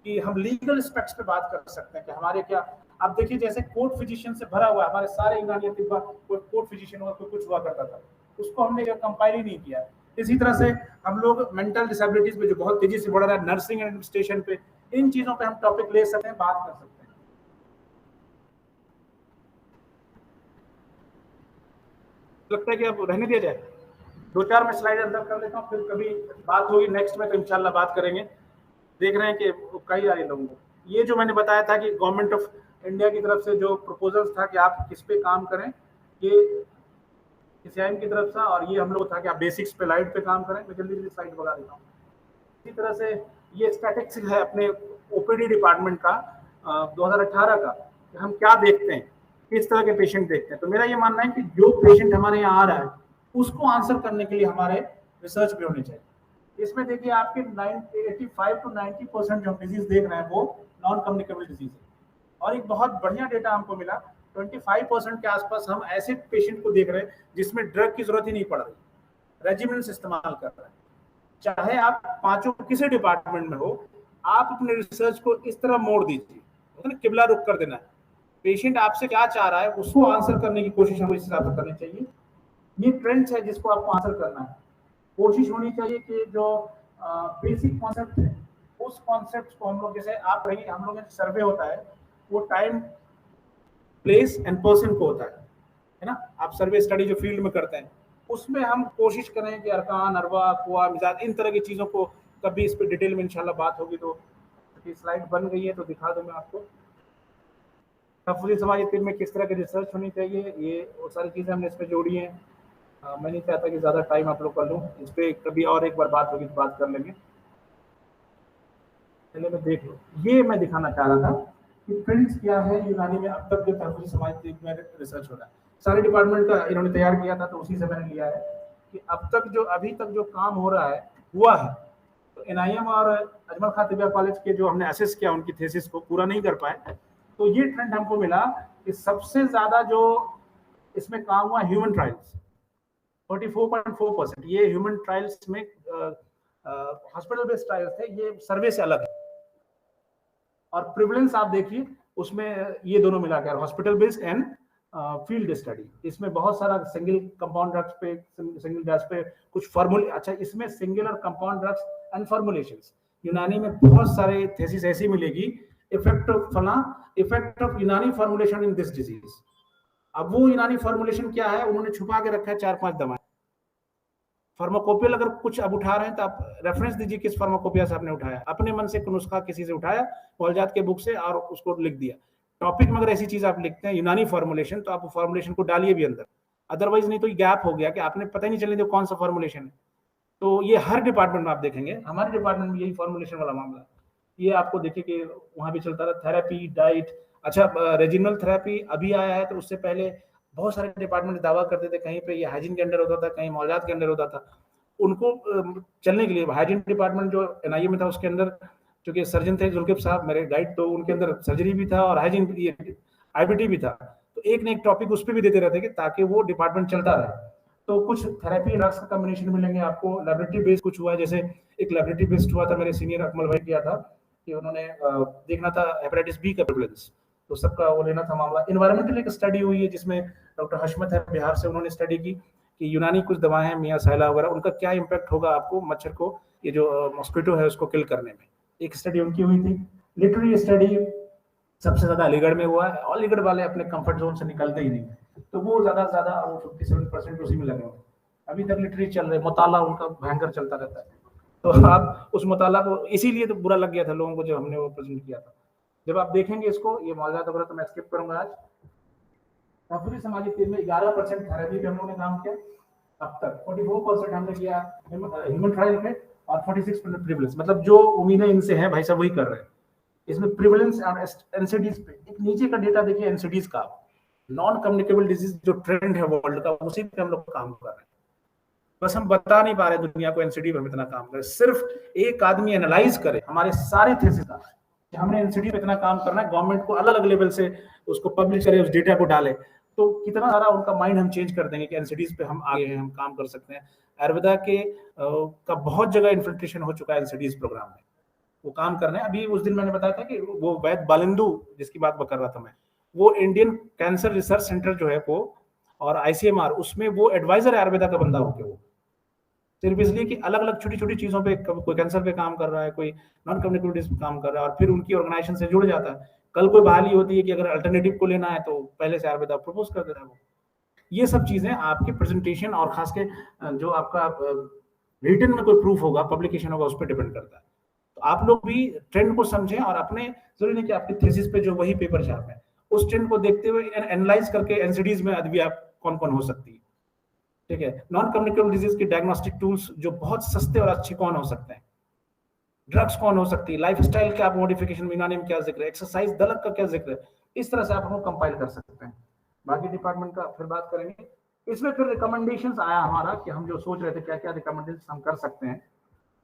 कि हम लीगल एस्पेक्ट्स पे बात कर सकते हैं कि हमारे क्या, आप देखिए जैसे कोर्ट फिजिशियन से भरा हुआ है हमारे सारे यूनानी तिब्बा, कोई कोर्ट फिजिशियन हुआ, कोई कुछ हुआ करता था, उसको हमने कंपाइल ही नहीं किया। इसी तरह से हम लोग मेंटल डिसेबिलिटीज पे जो बहुत तेजी से बढ़ रहा है, नर्सिंग एडमिनिस्ट्रेशन पे, इन चीजों पे हम टॉपिक ले सकते हैं, बात कर सकते हैं। लगता है कि अब रहने दिया जाए, 2-4 में स्लाइड अंदर कर लेता हूँ, फिर कभी बात होगी नेक्स्ट में तो इंशाल्लाह बात करेंगे। देख रहे हैं कि कई आ रहे लोगों को, ये जो मैंने बताया था कि गवर्नमेंट ऑफ इंडिया की तरफ से जो प्रपोजल्स था कि आप किस पे काम करें, ये सीआईएम की तरफ से, और ये हम लोग था कि आप बेसिक्स पे लाइट पे काम करें। मैं जल्दी जल्दी स्लाइड बता देता हूँ। इसी तरह से ये स्टैटिस्टिक्स है अपने ओपीडी डिपार्टमेंट का 2018 का, हम क्या देखते हैं, किस तरह के पेशेंट देखते हैं। तो मेरा ये मानना है कि जो पेशेंट हमारे यहाँ आ रहा है उसको आंसर करने के लिए हमारे रिसर्च भी होनी चाहिए। इसमें देखिए आपके 85 to 90% जो डिजीज देख रहे हैं वो नॉन कम्युनिकेबल डिजीज है, और एक बहुत बढ़िया डेटा हमको मिला 25% के आसपास हम ऐसे पेशेंट को देख रहे हैं जिसमें ड्रग की जरूरत ही नहीं पड़ रही, रेजिमेंट्स इस्तेमाल कर रहे हैं। चाहे आप पांचों किसी डिपार्टमेंट में हो, आप अपने रिसर्च को इस तरह मोड़ दीजिए, किबला रुख कर देना है, पेशेंट आपसे क्या चाह रहा है उसको आंसर करने की कोशिश हमें इस हिसाब से करनी चाहिए। ये ट्रेंड्स है जिसको आपको आंसर करना है। कोशिश होनी चाहिए कि जो बेसिक कॉन्सेप्ट है उस कॉन्सेप्ट को हम लोग, जैसे आप रहिए, हम लोग सर्वे होता है वो टाइम प्लेस एंड पर्सन को होता है ना, आप सर्वे स्टडी जो फील्ड में करते हैं उसमें हम कोशिश करें कि अरकान, अरवा, कुआ, मिजाज, इन तरह की चीजों को कभी इस पर डिटेल में इंशाल्लाह बात होगी। तो स्लाइड बन गई है तो दिखा दूं मैं आपको। तफसीली समाजी तिब्ब में किस तरह की रिसर्च होनी चाहिए, ये वो सारी चीजें हमने इसमें जोड़ी हैं। मैं नहीं चाहता कि ज्यादा टाइम आप लोग कर लूँ इस पर, कभी और एक बार बात होगी तो बात कर लेंगे। चलिए मैं देख लूँ, ये मैं दिखाना चाह रहा था कि ट्रेंड्स क्या है यूनानी में अब तक जो तफसीली समाजी तिब्ब में रिसर्च हो रहा है। सारे डिपार्टमेंट का इन्होंने तैयार किया था तो उसी से मैंने लिया है कि अब तक जो अभी तक जो काम हो रहा है हुआ है। तो एनआईएम और अजमल खान तिब्बिया कॉलेज के जो हमने असेस किया उनकी थीसिस को पूरा नहीं कर पाए, तो ये ट्रेंड हमको मिला कि सबसे ज्यादा जो इसमें काम हुआ ह्यूमन ट्रायल्स 44.4%। ये ह्यूमन ट्रायल्स में हॉस्पिटल बेस्ड ट्रायल्स थे, ये सर्वे से अलग है। और प्रिवलेंस आप देखिए उसमें ये दोनों मिलाकर hospital based and field study, इसमें बहुत सारा सिंगल कंपाउंड ड्रग्स पे, सिंगल ड्रग्स पे कुछ फॉर्मूले, अच्छा इसमें सिंगल और कंपाउंड ड्रग्स एंड फॉर्मुलेशंस यूनानी में बहुत सारे थीसिस ऐसी मिलेगी, इफेक्ट ऑफ फला, इफेक्ट ऑफ यूनानी फॉर्मुलेशन इन दिस डिजीज। अब वो यूनानी फॉर्मुलेशन क्या है उन्होंने छुपा के रखा है 4-5 दवाएं। फार्माकोपिया अगर कुछ अब उठा रहे हैं तो आप रेफरेंस दीजिए किस फार्माकोपिया से आपने उठाया, अपने मन से नुस्खा किसी से उठाया मौलजात के बुक से और उसको लिख दिया। टॉपिक में अगर ऐसी चीज आप लिखते हैं यूनानी फॉर्मुलेशन तो आप फॉर्मुलेशन को डालिए भी अंदर, अदरवाइज नहीं तो गैप हो गया कि आपने पता ही नहीं चलने दिया कौन सा फॉर्मुलेशन है। तो ये हर डिपार्टमेंट में आप देखेंगे, हमारे डिपार्टमेंट में यही फॉर्मुलेशन वाला मामला, ये आपको देखिए कि वहां भी चलता रहा, थेरेपी, डाइट। अच्छा रेजिनल थेरेपी अभी आया है, तो उससे पहले बहुत सारे डिपार्टमेंट दावा करते थे कहीं पे ये हाइजीन के अंडर होता था, कहीं मौलजात के अंडर होता था। उनको चलने के लिए हाइजीन डिपार्टमेंट जो एनआईए में था उसके अंदर क्योंकि सर्जन थे जुल्किफ साहब मेरे गाइड, तो उनके अंदर सर्जरी भी था और हाइजीन आईबीटी भी था, तो एक न एक टॉपिक उस पर भी देते रहते कि ताकि वो डिपार्टमेंट चलता रहे। तो कुछ थेरेपी ड्रग्स का कॉम्बिनेशन मिलेंगे आपको, लेबोरेटरी बेस्ड कुछ हुआ है, जैसे एक लेबोरेटरी बेस्ड हुआ था, मेरे सीनियर अकमल भाई किया था कि उन्होंने देखना था हेपेटाइटिस बी का प्रेवलेंस, तो सबका वो लेना था मामला। इन्वायरमेंटल एक स्टडी हुई है जिसमें डॉक्टर हशमत है बिहार से, उन्होंने स्टडी की कि यूनानी कुछ दवाएं हैं मियाँ साइला वगैरह, उनका क्या इम्पैक्ट होगा आपको मच्छर को, ये जो मॉस्किटो है उसको किल करने में, एक स्टडी उनकी हुई थी। लिटरेरी स्टडी सबसे ज्यादा अलीगढ़ में हुआ है, और अलीगढ़ वाले अपने कंफर्ट जोन से निकलते ही नहीं, तो वो ज्यादा से ज्यादा 57% उसी में लगे हुए। अभी तक लिटरेरी चल रहे, मुताला उनका भयंकर चलता रहता है, तो आप उस मुताला को इसीलिए तो बुरा लग गया था लोगों को जब हमने वो प्रेजेंट किया था। जब आप देखेंगे इसको, ये मौजूद वगैरह तो मैं स्किप करूंगा आज। तफसीली समाजी तिब्ब में 11% थेरेपी पे हम लोगों ने काम किया, अब तक 44% हमने किया ह्यूमन ट्रायल पे, और 46% प्रिवलेंस, मतलब जो उम्मीदें इनसे हैं भाई साहब वही कर रहे हैं। इसमें प्रिवलेंस और एनसीडीज पे एक नीचे का डेटा देखिए, एनसीडीज का नॉन कम्युनिकेबल डिजीज जो ट्रेंड है वर्ल्ड का, उसी पे हम लोग काम कर रहे हैं। बस हम बता नहीं पा रहे दुनिया को एनसीडी पे हम इतना काम करें, सिर्फ एक आदमी एनालाइज करे हमारे सारे थीसिस का कि हमने एनसीडी पे इतना काम करना है, गवर्नमेंट को अलग अलग लेवल से उसको पब्लिश करे, उस डेटा को डाले, तो कितना सारा उनका माइंड हम चेंज कर देंगे कि एनसीडीज पे हम आगे हैं, हम काम कर सकते हैं। आयुर्वेदा के का बहुत जगह इन्फिल्ट्रेशन हो चुका है एनसीडीज प्रोग्राम में, वो काम कर रहे हैं। अभी उस दिन मैंने बताया था कि वो वैद बालिंदु जिसकी बात कर रहा था मैं, वो इंडियन कैंसर रिसर्च सेंटर जो है वो और आईसीएमआर, उसमें वो एडवाइजर है आयुर्वेदा का बंदा होके, वो सिर्फ इसलिए कि अलग अलग छोटी छोटी चीजों पे, कोई कैंसर पे काम कर रहा है, कोई नॉन कम्युनिकेबल डिसीज पे काम कर रहा है और फिर उनकी ऑर्गेनाइजेशन से जुड़ जाता है। कल कोई बहाली होती है कि अगर अल्टरनेटिव को लेना है तो पहले से आयुर्वेदा प्रपोज कर दे रहा है वो। ये सब चीजें आपकी प्रेजेंटेशन और खास के जो आपका रिटन में कोई प्रूफ होगा, पब्लिकेशन होगा, उस पर डिपेंड करता है। तो आप लोग भी ट्रेंड को समझें और अपने, जरूरी नहीं कि आपके थीसिस पे जो वही पेपर छापें, उस ट्रेंड को देखते हुए एनालाइज करके एनसीडीज में अद्विया कौन कौन हो सकती है, ठीक है। नॉन कम्युनिकेबल डिजीज की डायग्नोस्टिक टूल्स जो बहुत सस्ते और अच्छे कौन हो सकते हैं, ड्रग्स कौन हो सकती है, लाइफ स्टाइल क्या मॉडिफिकेशन, यूनानी में क्या जिक्र है, एक्सरसाइज दलक का क्या जिक्र है, इस तरह से आप हमको कंपाइल कर सकते हैं। बाकी डिपार्टमेंट का फिर बात करेंगे। इसमें फिर रिकमेंडेशंस आया हमारा कि हम जो सोच रहे थे क्या क्या रिकमेंडेशंस हम कर सकते हैं।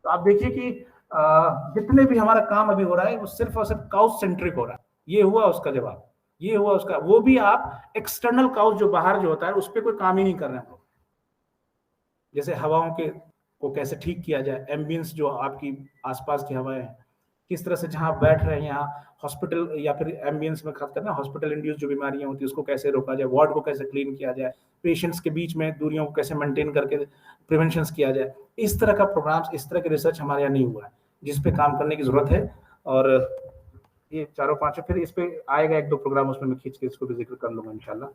तो आप देखिए कि जितने भी हमारा काम अभी हो रहा है वो सिर्फ और सिर्फ काउच सेंट्रिक हो रहा है। ये हुआ उसका जवाब, ये हुआ उसका, वो भी आप एक्सटर्नल काउच जो बाहर जो होता है उस पर कोई काम ही नहीं कर रहे हैं। जैसे हवाओं के को कैसे ठीक किया जाए, एम्बियंस जो आपकी आसपास की हवाएं हैं, किस तरह से जहां बैठ रहे हैं यहाँ हॉस्पिटल या फिर एम्बियंस में, खास करना हॉस्पिटल इंड्यूस जो बीमारियां होती है उसको कैसे रोका जाए, वार्ड को कैसे क्लीन किया जाए, पेशेंट्स के बीच में दूरियों को कैसे मेंटेन करके प्रिवेंशन किया जाए, इस तरह का प्रोग्राम्स, इस तरह के रिसर्च हमारे यहाँ नहीं हुआ है, जिस पे काम करने की जरूरत है। और ये चारों पांचों फिर इस पे आएगा एक दो प्रोग्राम, उसमें मैं खींच के इसको भी जिक्र कर लूंगा इंशाल्लाह।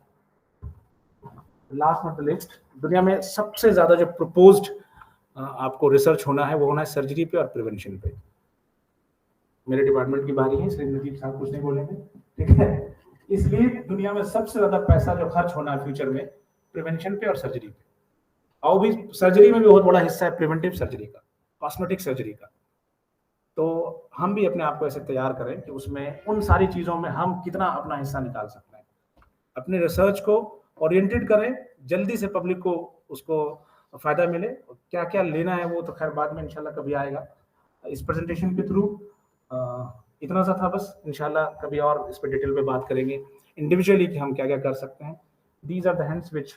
लास्ट नॉट द लिस्ट, दुनिया में सबसे ज्यादा जो प्रपोज्ड आपको रिसर्च होना है वो होना है सर्जरी पे और प्रिवेंशन पे। मेरे डिपार्टमेंट की बारी है, श्री नजीब साहब कुछ नहीं बोलेंगे, ठीक है। इसलिए दुनिया में सबसे ज्यादा पैसा जो खर्च होना है फ्यूचर में प्रिवेंशन पे और सर्जरी पे, और भी सर्जरी में भी बहुत बड़ा हिस्सा है प्रिवेंटिव सर्जरी का, कॉस्मेटिक सर्जरी का। तो हम भी अपने आप को ऐसे तैयार करें कि उसमें उन सारी चीजों में हम कितना अपना हिस्सा निकाल सकते हैं, अपने रिसर्च को ओरिएंटेड करें, जल्दी से पब्लिक को उसको फायदा मिले। क्या क्या लेना है वो तो खैर बाद में इंशाल्लाह कभी आएगा। इस प्रेजेंटेशन के थ्रू इतना सा था बस, इंशाल्लाह कभी और इस पर डिटेल में बात करेंगे इंडिविजुअली कि हम क्या क्या कर सकते हैं। दीज आर द हैंड्स विच,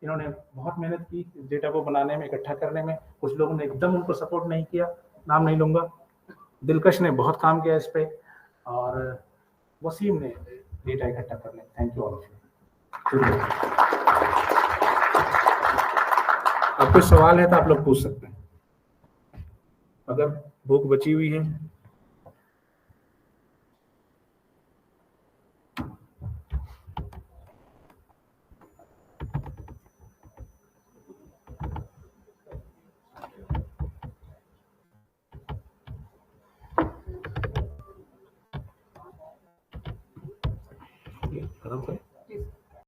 इन्होंने बहुत मेहनत की इस डेटा को बनाने में, इकट्ठा करने में। कुछ लोगों ने एकदम उनको सपोर्ट नहीं किया, नाम नहीं लूंगा। दिलकश ने बहुत काम किया इस पे, और वसीम ने डेटा इकट्ठा करने। Thank you all of you. अब कोई सवाल है तो आप लोग पूछ सकते हैं, अगर भूख बची हुई है। खत्म करें।